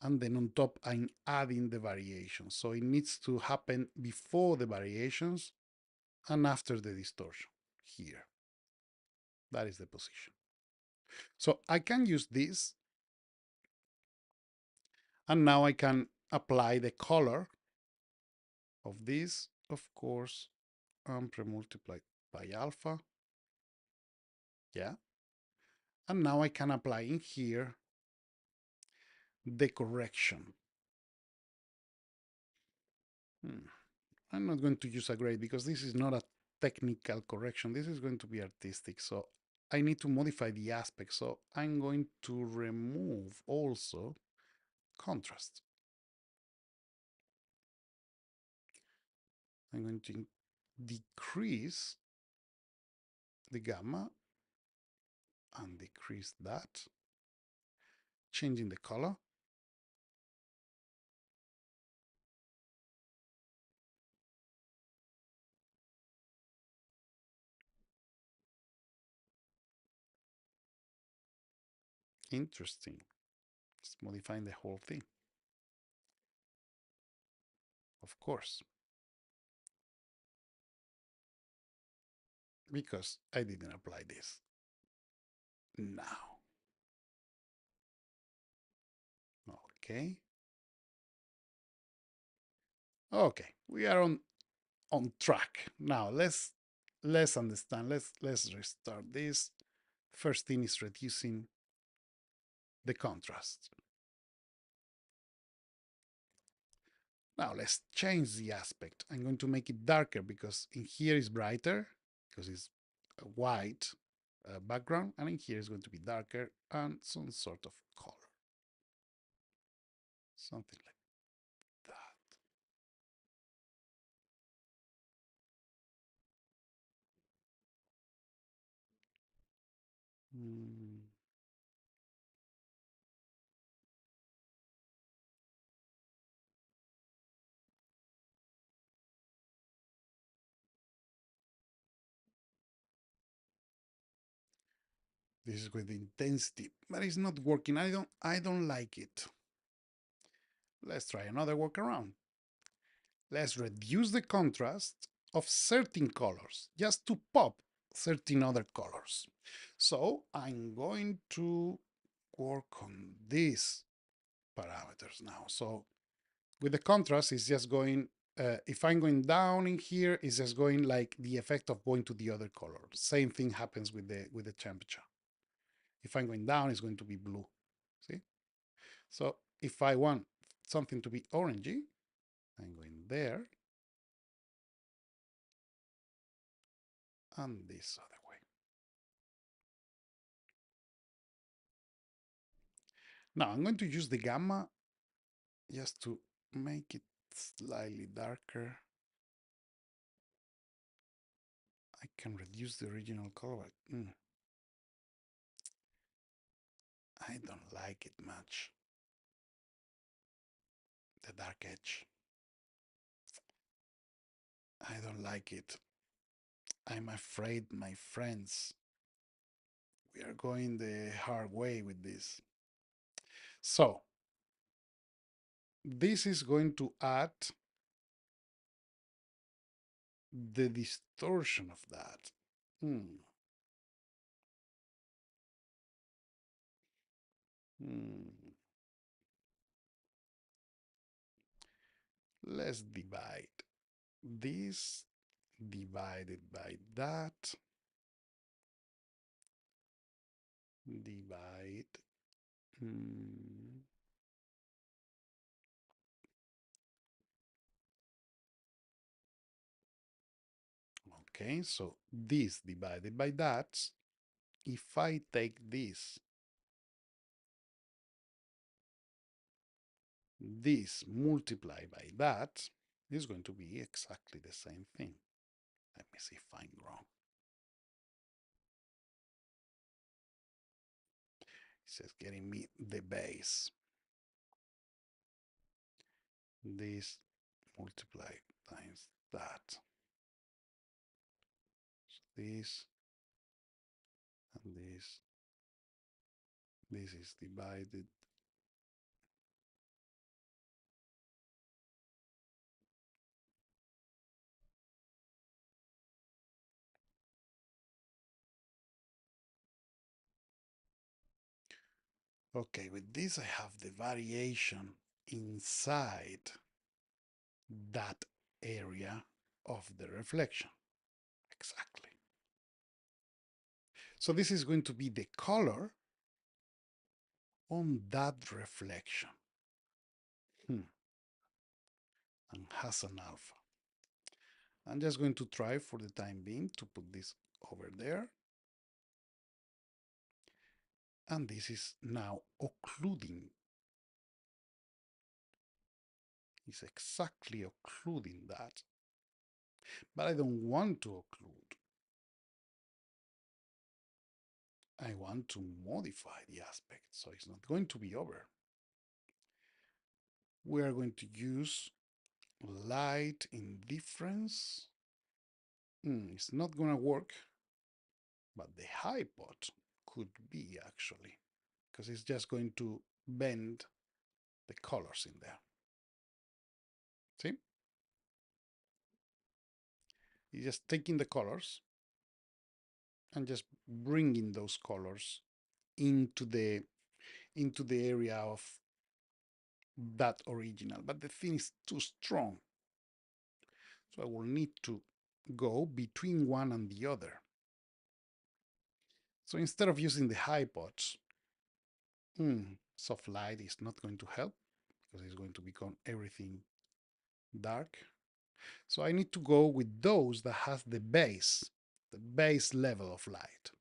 and then on top I'm adding the variations. So it needs to happen before the variations and after the distortion here. That is the position. So I can use this, and now I can apply the color of this, of course, pre-multiplied by alpha. Yeah. And now I can apply in here the correction. I'm not going to use a grade because this is not a technical correction. This is going to be artistic. So I need to modify the aspect. So I'm going to remove also contrast. I'm going to decrease the gamma and decrease that, changing the color. Interesting. It's modifying the whole thing. Of course. Because I didn't apply this. Now. Okay. Okay. We are on track. Now let's understand. Let's restart this. First thing is reducing the contrast. Now let's change the aspect. I'm going to make it darker because in here is brighter because it's a white background, and in here is going to be darker and some sort of color. Something like that. Hmm. This is with the intensity, but it's not working. I don't like it. Let's try another workaround. Let's reduce the contrast of certain colors just to pop certain other colors. So I'm going to work on these parameters now. So with the contrast, it's just going, if I'm going down in here, it's just going like the effect of going to the other color. Same thing happens with the temperature. If I'm going down, it's going to be blue. See? So if I want something to be orangey, I'm going there and this other way. Now I'm going to use the gamma just to make it slightly darker I can reduce the original color. I don't like it much. The dark edge. I don't like it. I'm afraid, my friends, we are going the hard way with this. So, this is going to add the distortion of that. Hmm. Hmm. Let's divide this divided by that. Divide. Hmm. Okay, so this divided by that. If I take this multiplied by that, is going to be exactly the same thing. Let me see if I'm wrong. It says getting me the base. This multiplied times that. So this and this. This is divided. Okay, with this I have the variation inside that area of the reflection. Exactly. So this is going to be the color on that reflection. And has an alpha. I'm just going to try for the time being to put this over there. And this is now occluding. It's exactly occluding that. But I don't want to occlude. I want to modify the aspect, so it's not going to be over. We are going to use light indifference. It's not going to work, but the hypot could be actually, because it's just going to bend the colors in there. See? It's just taking the colors and just bringing those colors into the area of that original. But the thing is too strong. So I will need to go between one and the other. So instead of using the hypots, soft light is not going to help because it's going to become everything dark. So I need to go with those that has the base level of light.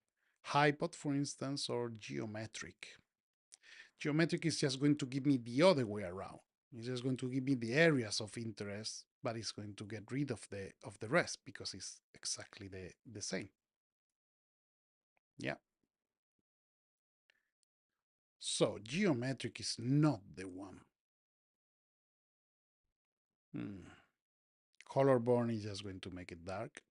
Hypot, for instance, or geometric. Geometric is just going to give me the other way around. It's just going to give me the areas of interest, but it's going to get rid of the rest because it's exactly the same. Yeah. So geometric is not the one. Color burn is just going to make it dark.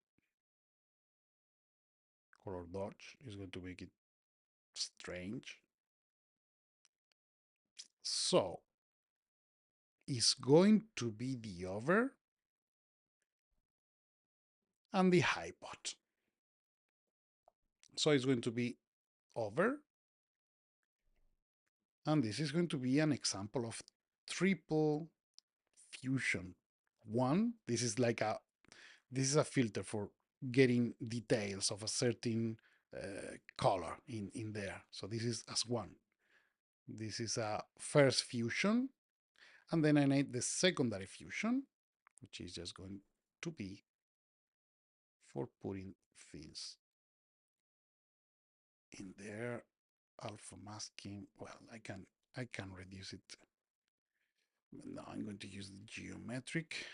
Color dodge is going to make it strange. So it's going to be the over and the hypot. So it's going to be over. And this is going to be an example of triple fusion. One, this is a filter for getting details of a certain color in there. So this is as one. This is a first fusion. And then I need the secondary fusion, which is just going to be for putting things in there. Alpha masking. Well, I can reduce it. But now I'm going to use the geometric.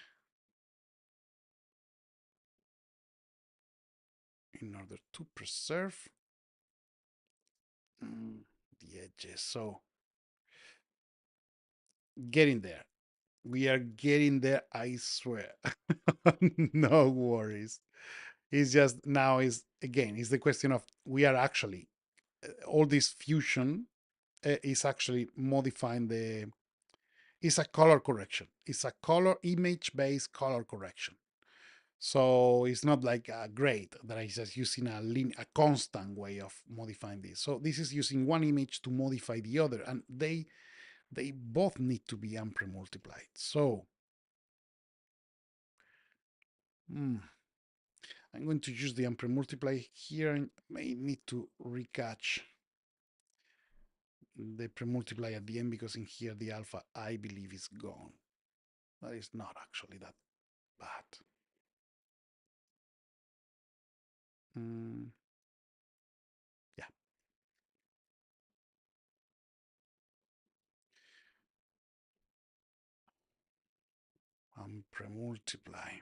in order to preserve the edges. So getting there. We are getting there, I swear. No worries. It's just now is again, it's the question of we are actually all this fusion is actually modifying the it's a color correction. It's a color image based color correction. So it's not like a grade that is just using a constant way of modifying this. So this is using one image to modify the other, and they both need to be ampere multiplied. So hmm, I'm going to use the ampere multiply here and may need to recatch the premultiply at the end because in here the alpha I believe is gone. That is not actually that bad. Mm, yeah, ampere multiply.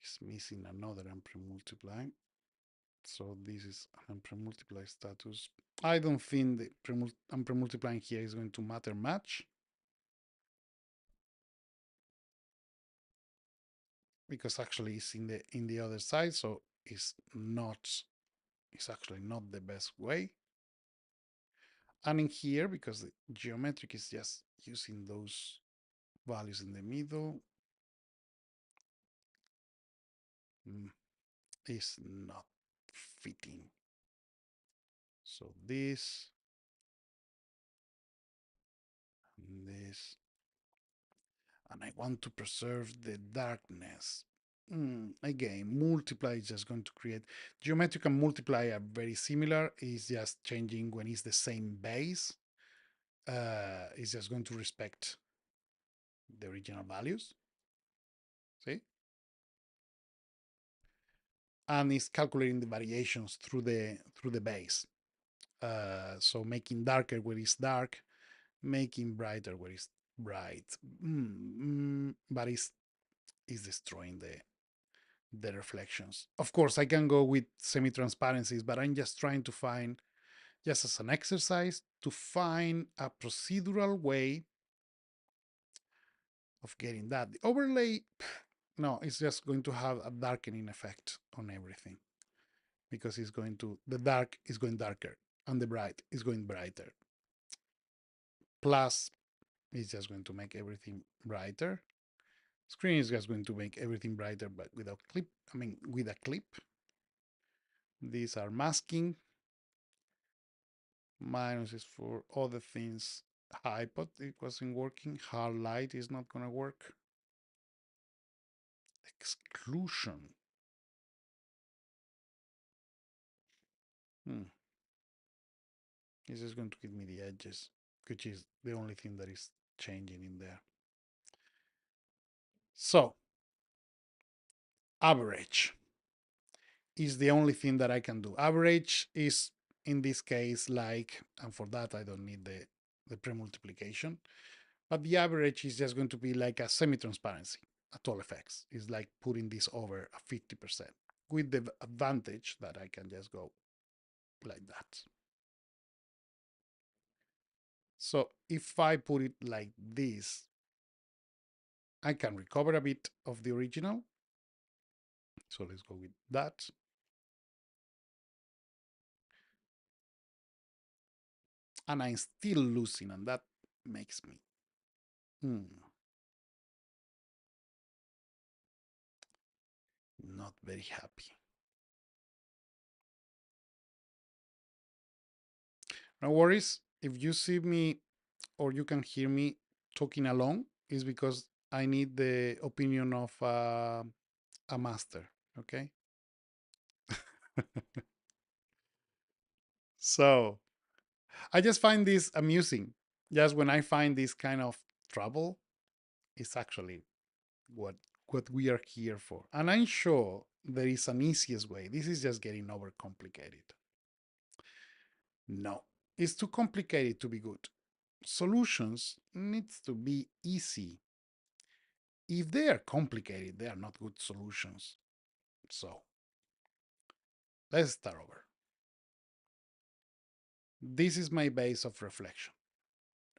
It's missing another ampere multiply. So this is an ampere multiply status. I don't think the ampere multiplying here is going to matter much because actually it's in the other side, so it's actually not the best way. And in here, because the geometric is just using those values in the middle, is not fitting. So this, and I want to preserve the darkness. Again, multiply is just going to create geometric and multiply are very similar. It's just changing when it's the same base. It's just going to respect the original values. See? And it's calculating the variations through the base. So making darker where it's dark, making brighter where it's bright. But it's destroying the reflections. Of course, I can go with semi-transparencies, but I'm just trying to find, just as an exercise, to find a procedural way of getting that. The overlay, no, it's just going to have a darkening effect on everything because the dark is going darker and the bright is going brighter. Plus, it's just going to make everything brighter. Screen is just going to make everything brighter, but without clip. I mean, with a clip. These are masking. Minus is for other things. Hypot, it wasn't working. Hard light is not going to work. Exclusion. This is going to give me the edges, which is the only thing that is changing in there. So, average is the only thing that I can do. Average is, in this case, like, and for that I don't need the pre-multiplication, but the average is just going to be like a semi-transparency at all effects. It's like putting this over a 50% with the advantage that I can just go like that. So if I put it like this, I can recover a bit of the original. So let's go with that. And I'm still losing, and that makes me not very happy. No worries. If you see me or you can hear me talking along, is because I need the opinion of a master. Okay. So I just find this amusing. Just when I find this kind of trouble, it's actually what we are here for. And I'm sure there is an easiest way. This is just getting overcomplicated. No, it's too complicated to be good. Solutions needs to be easy. If they are complicated, they are not good solutions. So let's start over. This is my base of reflection.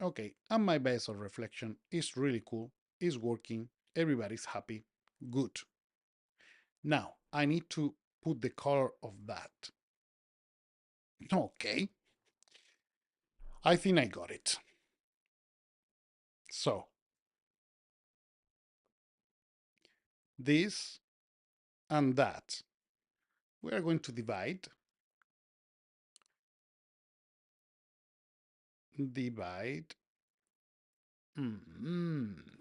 Okay, and my base of reflection is really cool, is working, everybody's happy, good. Now, I need to put the color of that. Okay, I think I got it. So, this and that, we are going to divide.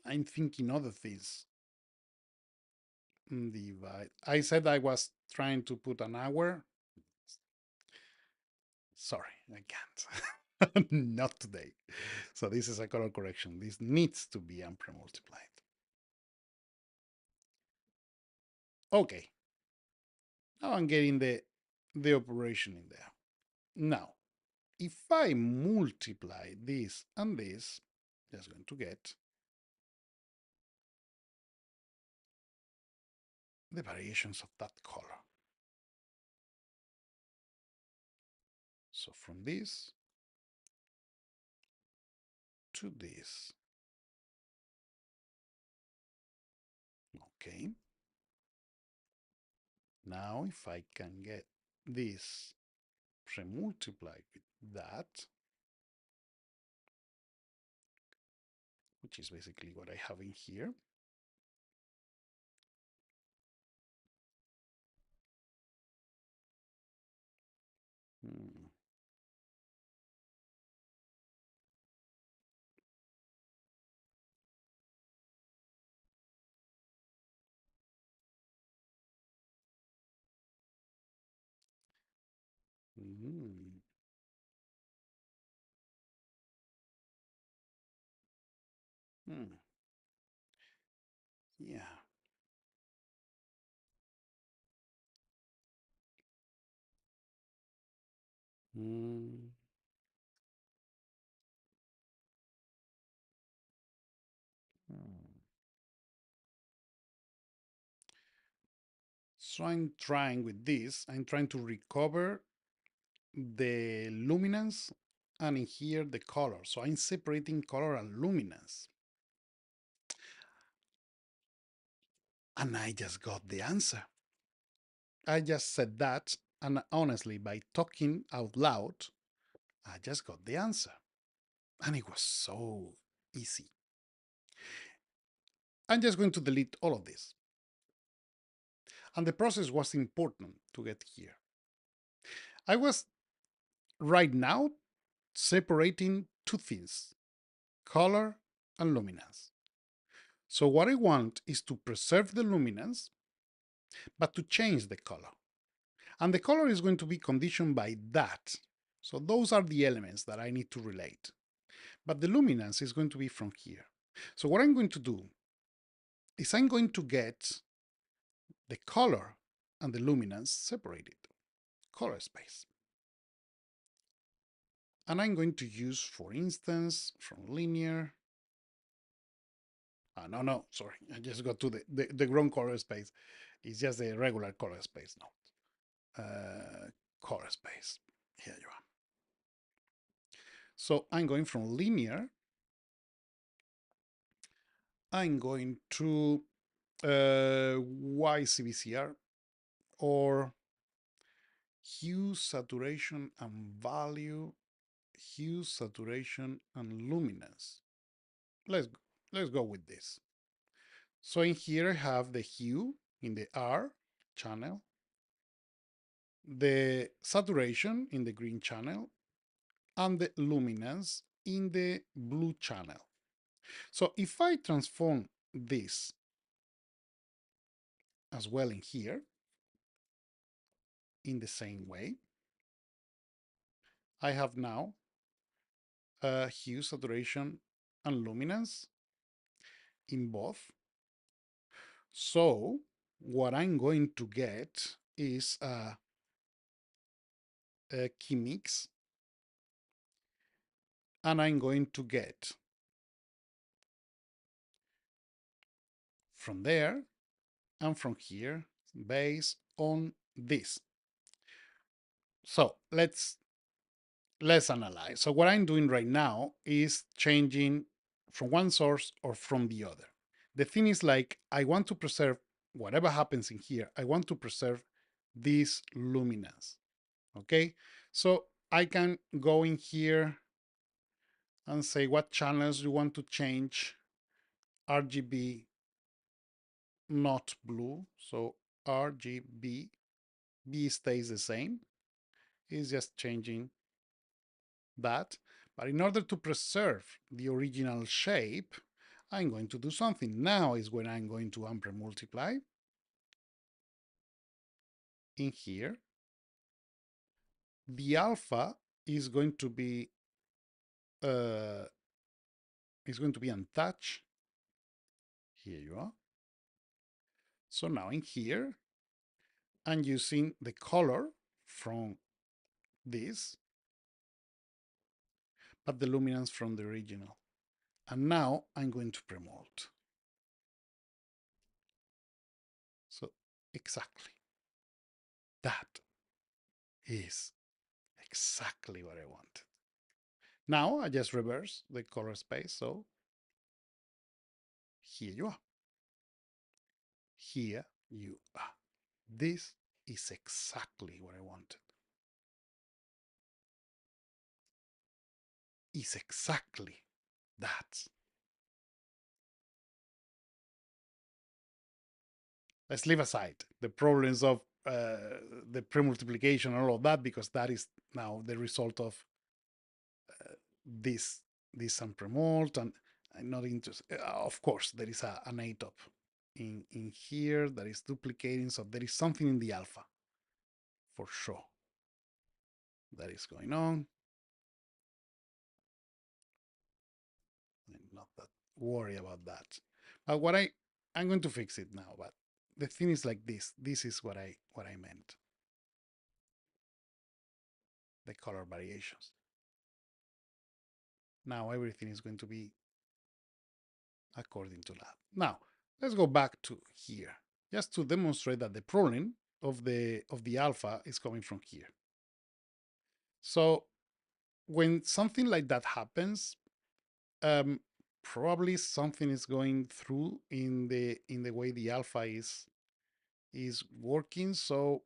I'm thinking other things. Divide. I said I was trying to put an hour. Sorry, I can't. Not today. So this is a color correction. This needs to be ampere multiplied. Okay. Now I'm getting the operation in there. Now, if I multiply this and this, just going to get the variations of that color. So from this to this. Okay. Now if I can get this pre-multiplied with that, which is basically what I have in here. Hmm. Mm. Hmm. Yeah. Mm. Hmm. So I'm trying with this, I'm trying to recover the luminance and in here the color. So I'm separating color and luminance. And I just got the answer. I just said that, and honestly, by talking out loud, I just got the answer. And it was so easy. I'm just going to delete all of this. And the process was important to get here. I was right now separating two things, color and luminance. So what I want is to preserve the luminance, but to change the color. And the color is going to be conditioned by that. So those are the elements that I need to relate. But the luminance is going to be from here. So what I'm going to do is I'm going to get the color and the luminance separated, color space. And I'm going to use, for instance, from linear. No, sorry. I just got to the wrong color space. It's just the regular color space now. Color space. Here you are. So I'm going from linear. I'm going to YCBCR or hue, saturation, and value, hue, saturation, and luminance. Let's let's go with this. So in here I have the hue in the R channel, the saturation in the green channel, and the luminance in the blue channel. So if I transform this as well in here, in the same way, I have now hue, saturation, and luminance in both. So what I'm going to get is a key mix, and I'm going to get from there and from here based on this. So let's analyze. So what I'm doing right now is changing from one source or from the other. The thing is, like, I want to preserve whatever happens in here. I want to preserve this luminance. Okay, so I can go in here and say what channels you want to change. RGB not blue, so RGB, B stays the same. It's just changing that. But in order to preserve the original shape, I'm going to do something. Now is when I'm going to ampere multiply in here. The alpha is going to be uh, untouched. Here you are. So now in here, I'm using the color from this, but the luminance from the original. And now I'm going to premult. So exactly. That is exactly what I wanted. Now I just reverse the color space. So here you are. Here you are. This is exactly what I wanted. Is exactly that. Let's leave aside the problems of the premultiplication and all of that, because that is now the result of this some premult, and I'm not interested. Of course, there is an ATOP in here that is duplicating, so there is something in the alpha for sure that is going on. I'm not that worried about that. But I'm going to fix it now. But the thing is like this. This is what I meant. The color variations. Now everything is going to be according to that. Now let's go back to here, just to demonstrate that the problem of the alpha is coming from here. So when something like that happens, probably something is going through in the way the alpha is working. So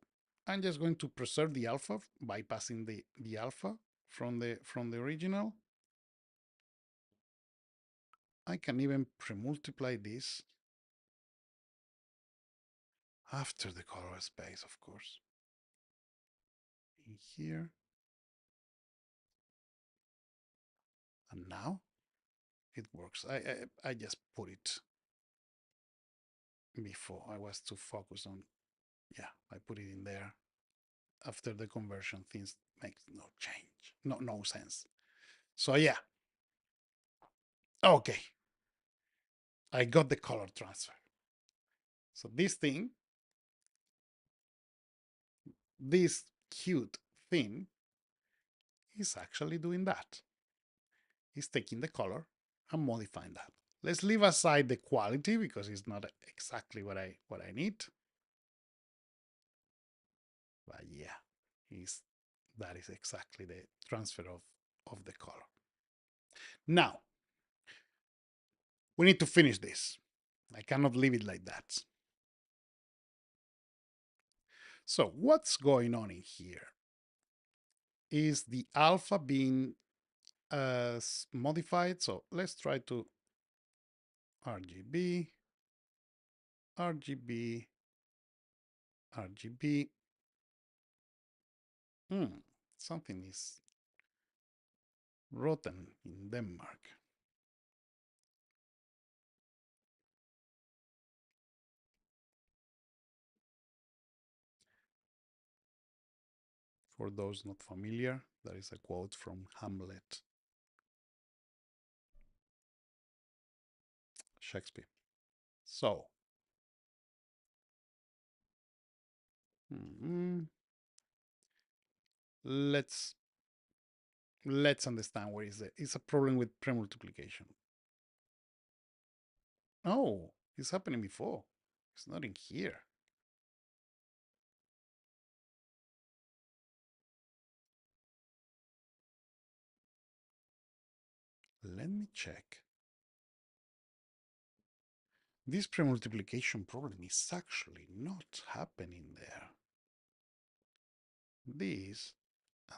I'm just going to preserve the alpha by passing the alpha from the original. I can even pre-multiply this after the color space, of course. In here. And now it works. I just put it before. I was too focused on, yeah, I put it in there. After the conversion, things make no change, no sense. So yeah, okay, I got the color transfer. So this cute thing is actually doing that. It's taking the color and modifying that. Let's leave aside the quality because it's not exactly what I need. But yeah, that is exactly the transfer of the color. Now, we need to finish this. I cannot leave it like that. So what's going on in here is the alpha being modified. So let's try to RGB, RGB, RGB. Something is rotten in Denmark. For those not familiar, that is a quote from Hamlet. Shakespeare. So, let's understand what is it. It's a problem with premultiplication. Oh, It's happening before. It's not in here. Let me check. This premultiplication problem is actually not happening there. This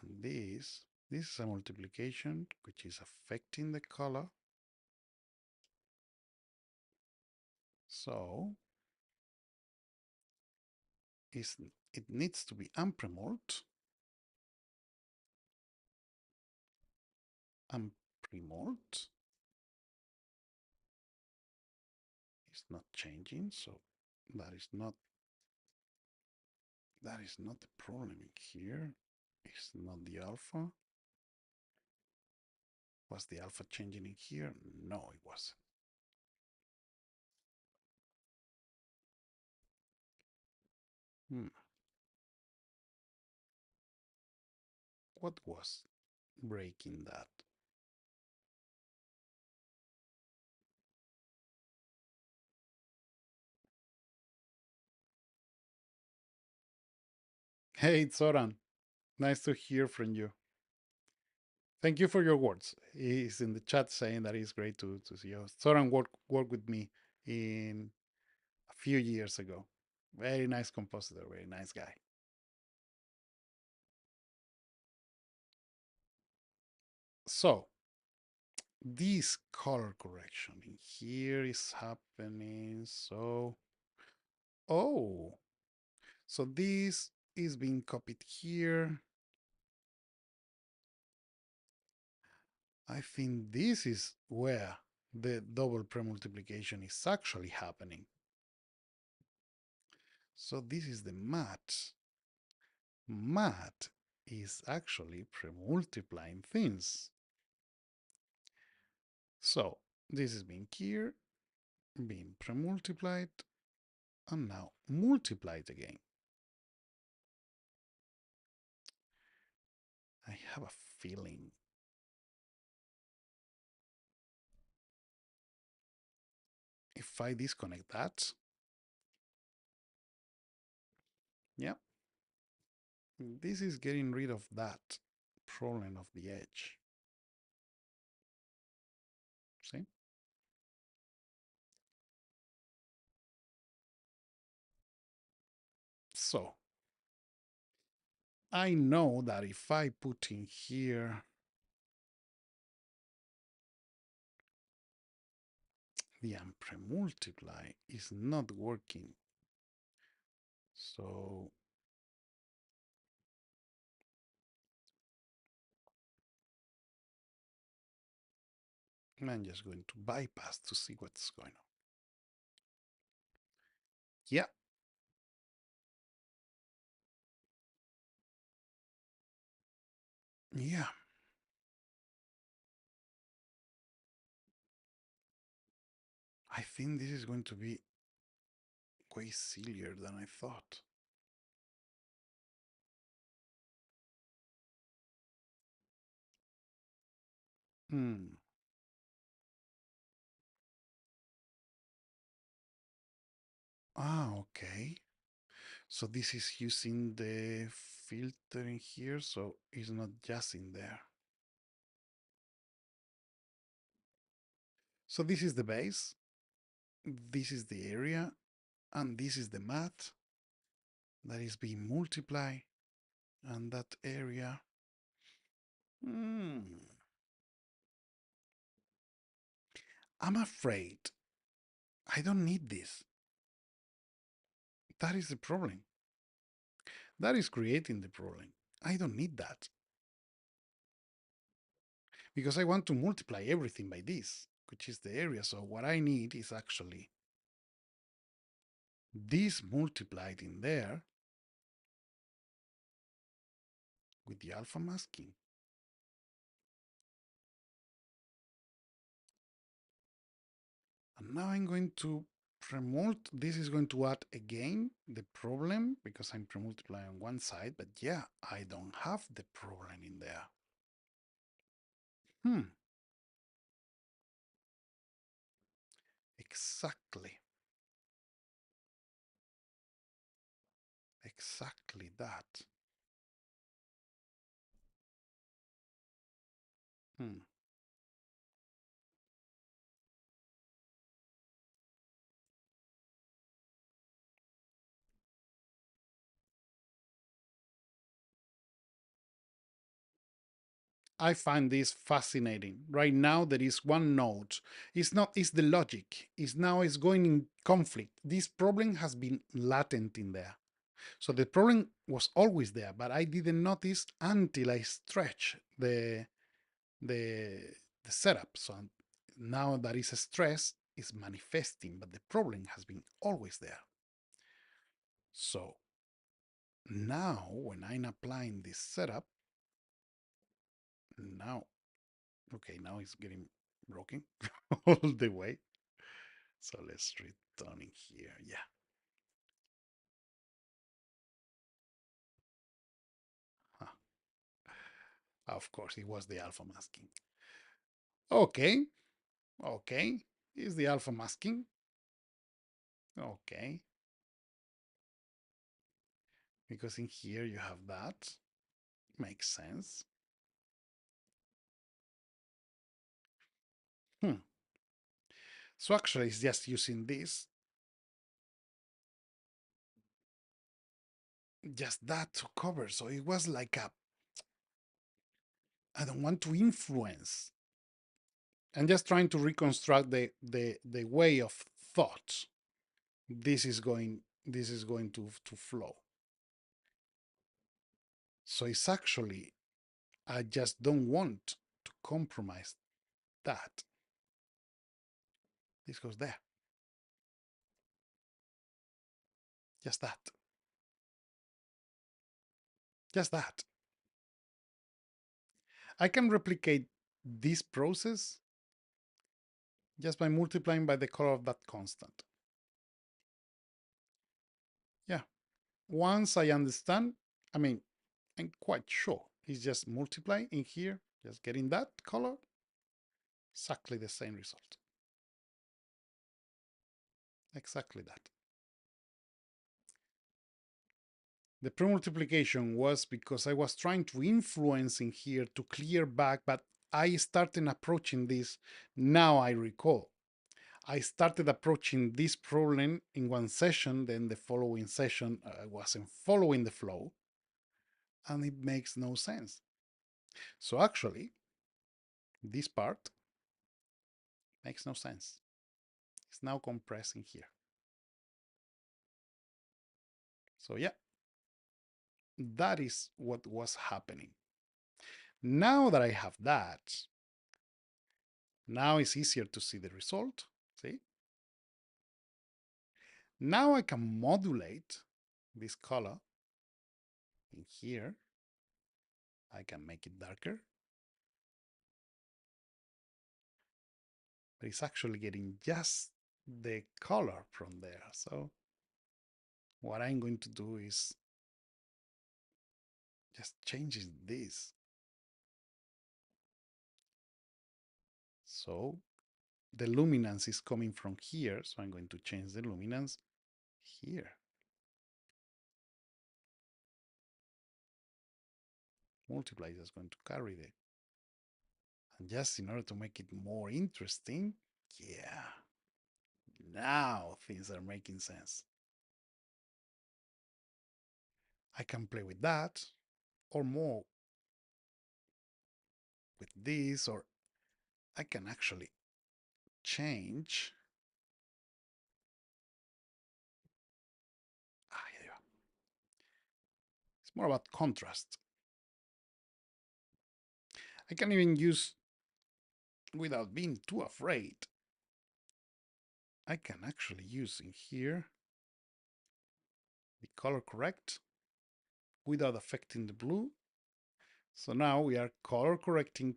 and this is a multiplication which is affecting the color. So it needs to be unpremult. Unpremult is not changing, so that is not the problem in here. It's not the alpha. Was the alpha changing in here? No, it wasn't. Hmm. What was breaking that? Hey, Zoran. Nice to hear from you. Thank you for your words. He's in the chat saying that it's great to see you. Zoran worked with me in a few years ago. Very nice compositor, very nice guy. So this color correction in here is happening. So, oh, so this is being copied here. I think this is where the double premultiplication is actually happening. So this is the matte. Matte is actually premultiplying things. So this is being here, being premultiplied, and now multiplied again. I have a feeling. If I disconnect that, yeah, this is getting rid of that problem of the edge. See? So I know that if I put in here the unpremultiply is not working. So I'm just going to bypass to see what's going on. Yeah. Yeah. I think this is going to be way sillier than I thought. Hmm. Ah, okay. So this is using the filter in here, so it's not just in there. So this is the base, this is the area, and this is the matte that is being multiplied, and that area. I'm afraid I don't need this. That is the problem. That is creating the problem. I don't need that because I want to multiply everything by this, which is the area. So what I need is actually this multiplied in there with the alpha masking. And now I'm going to premult. This is going to add again the problem because I'm premultiplying on one side, but yeah, I don't have the problem in there. Exactly. exactly that. Hmm. I find this fascinating. Right now, there is one node. It's not. It's the logic. It's now. It's going in conflict. This problem has been latent in there. So the problem was always there, but I didn't notice until I stretch the the setup. So now that is a stress is manifesting, but the problem has been always there. So now when I'm applying this setup, now okay, now it's getting broken all the way. So let's return in here. Yeah, huh. Of course it was the alpha masking. Okay, okay, is the alpha masking. Okay, because in here you have that. Makes sense. Hmm. So actually it's just using this, just that to cover. So it was like a, I don't want to influence. I'm just trying to reconstruct the way of thought. This is going to flow. So it's actually, I just don't want to compromise that. This goes there. Just that. Just that. I can replicate this process just by multiplying by the color of that constant. Yeah. Once I understand, I mean, I'm quite sure it's just multiply in here, just getting that color, exactly the same result. Exactly that. The pre-multiplication was because I was trying to influence in here to clear back, but I started approaching this. Now I recall. I started approaching this problem in one session, then the following session I wasn't following the flow, and it makes no sense. So actually, this part makes no sense. It's now compressing here. So yeah, that is what was happening. Now that I have that, now it's easier to see the result. See? Now I can modulate this color in here. I can make it darker, but it's actually getting just the color from there. So what I'm going to do is just changing this. So the luminance is coming from here. So I'm going to change the luminance here. Multiply is going to carry the, and just in order to make it more interesting, yeah, now things are making sense. I can play with that or more with this, or I can actually change. Here it's more about contrast. I can even use, without being too afraid, I can actually use in here the color correct without affecting the blue. So now we are color correcting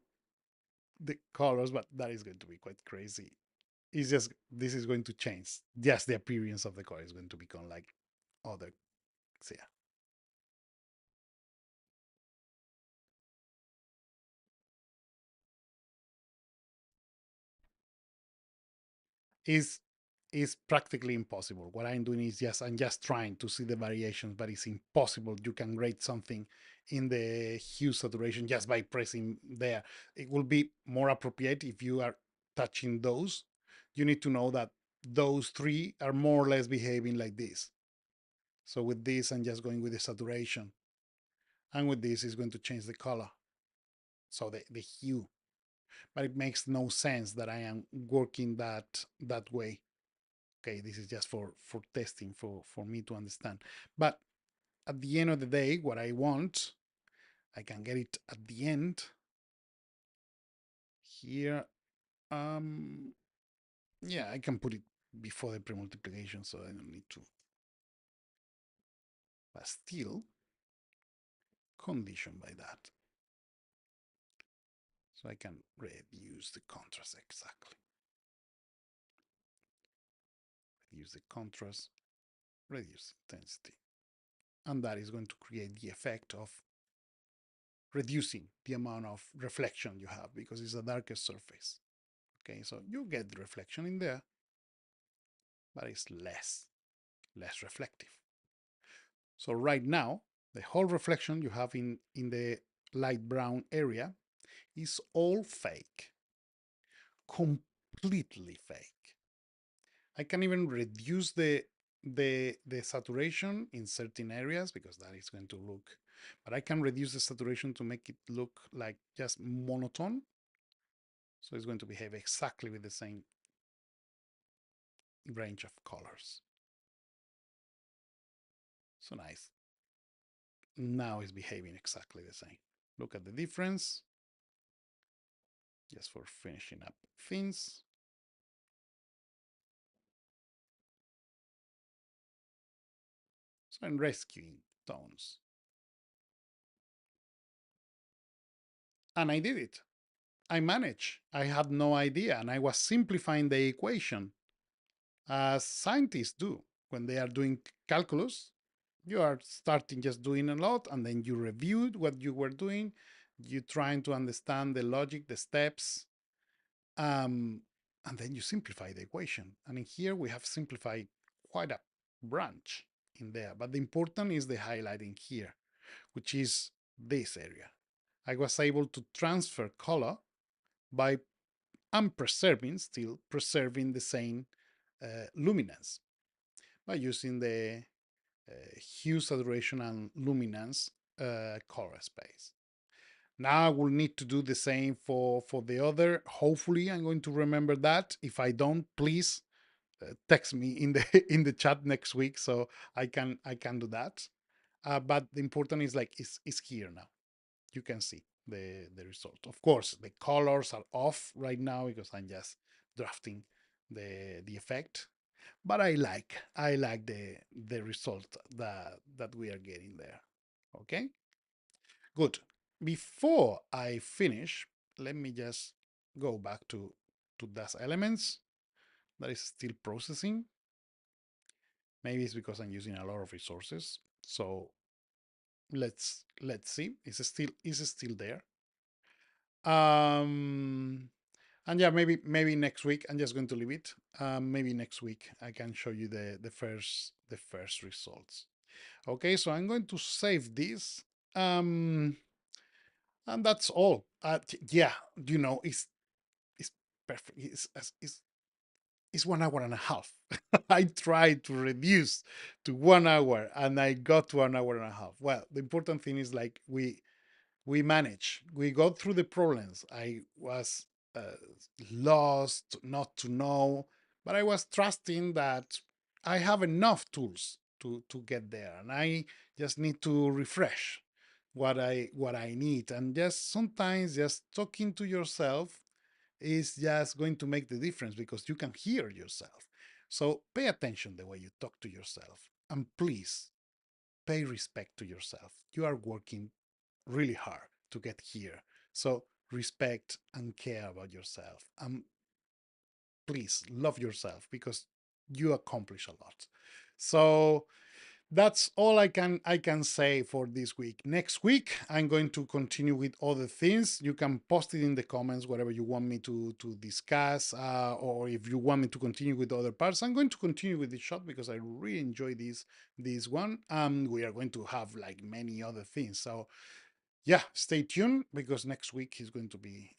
the colors, but that is going to be quite crazy. It's just, this is going to change. Just the appearance of the color is going to become like other. So yeah. Is is practically impossible. What I'm doing is I'm just trying to see the variations, but it's impossible. You can grade something in the hue saturation just by pressing there. It will be more appropriate if you are touching those. You need to know that those three are more or less behaving like this. So with this, I'm just going with the saturation. And with this, it's going to change the color. So the hue. But it makes no sense that I am working that way. Okay, this is just for testing, for me to understand. But at the end of the day, what I want, I can get it at the end here. Um, yeah, I can put it before the pre-multiplication, so I don't need to. But still, conditioned by that. So I can reduce the contrast exactly. Reduce the contrast, reduce intensity. And that is going to create the effect of reducing the amount of reflection you have because it's a darker surface. Okay, so you get the reflection in there, but it's less reflective. So right now, the whole reflection you have in the light brown area is all fake, completely fake. I can even reduce the saturation in certain areas because that is going to look, but I can reduce the saturation to make it look like just monotone. So it's going to behave exactly with the same range of colors. So nice. Now it's behaving exactly the same. Look at the difference. Just for finishing up things. So I'm rescuing tones. And I did it. I managed. I had no idea. And I was simplifying the equation as scientists do when they are doing calculus. You are starting just doing a lot and then you reviewed what you were doing. You trying to understand the logic, the steps, and then you simplify the equation. And in here we have simplified quite a branch in there. But the important is the highlighting here, which is this area. I was able to transfer color by still preserving the same luminance by using the hue, saturation, and luminance color space. Now I will need to do the same for the other. Hopefully, I'm going to remember that. If I don't, please text me in the in the chat next week so I can do that. But the important is like is here now. You can see the result. Of course, the colors are off right now because I'm just drafting the effect. But I like the result that we are getting there. Okay. Good. Before I finish, let me just go back to those elements that is still processing. Maybe it's because I'm using a lot of resources. So let's see. Is it still there? Um and yeah, maybe next week I'm just going to leave it. Maybe next week I can show you the first results. Okay, so I'm going to save this. Um and that's all. Yeah, it's perfect. It's 1 hour and a half. I tried to reduce to 1 hour, and I got to 1 hour and a half. Well, the important thing is like we manage. We got through the problems. I was uh, lost, not to know, but I was trusting that I have enough tools to get there, and I just need to refresh what I need, and just sometimes just talking to yourself is just going to make the difference because you can hear yourself. So pay attention the way you talk to yourself, and please pay respect to yourself. You are working really hard to get here. So respect and care about yourself. And please love yourself because you accomplish a lot. So that's all I can say for this week. Next week, I'm going to continue with other things. You can post it in the comments whatever you want me to discuss, or if you want me to continue with other parts. I'm going to continue with this shot because I really enjoy this one. We are going to have like many other things. So yeah, stay tuned because next week is going to be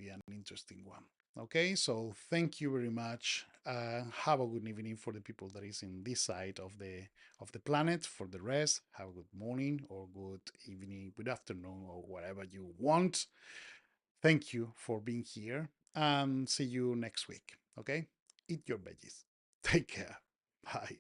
an interesting one. Okay, so thank you very much. Have a good evening for the people that is in this side of the planet. For the rest, have a good morning or good evening, good afternoon, or whatever you want. Thank you for being here, and see you next week. Okay, eat your veggies. Take care. Bye.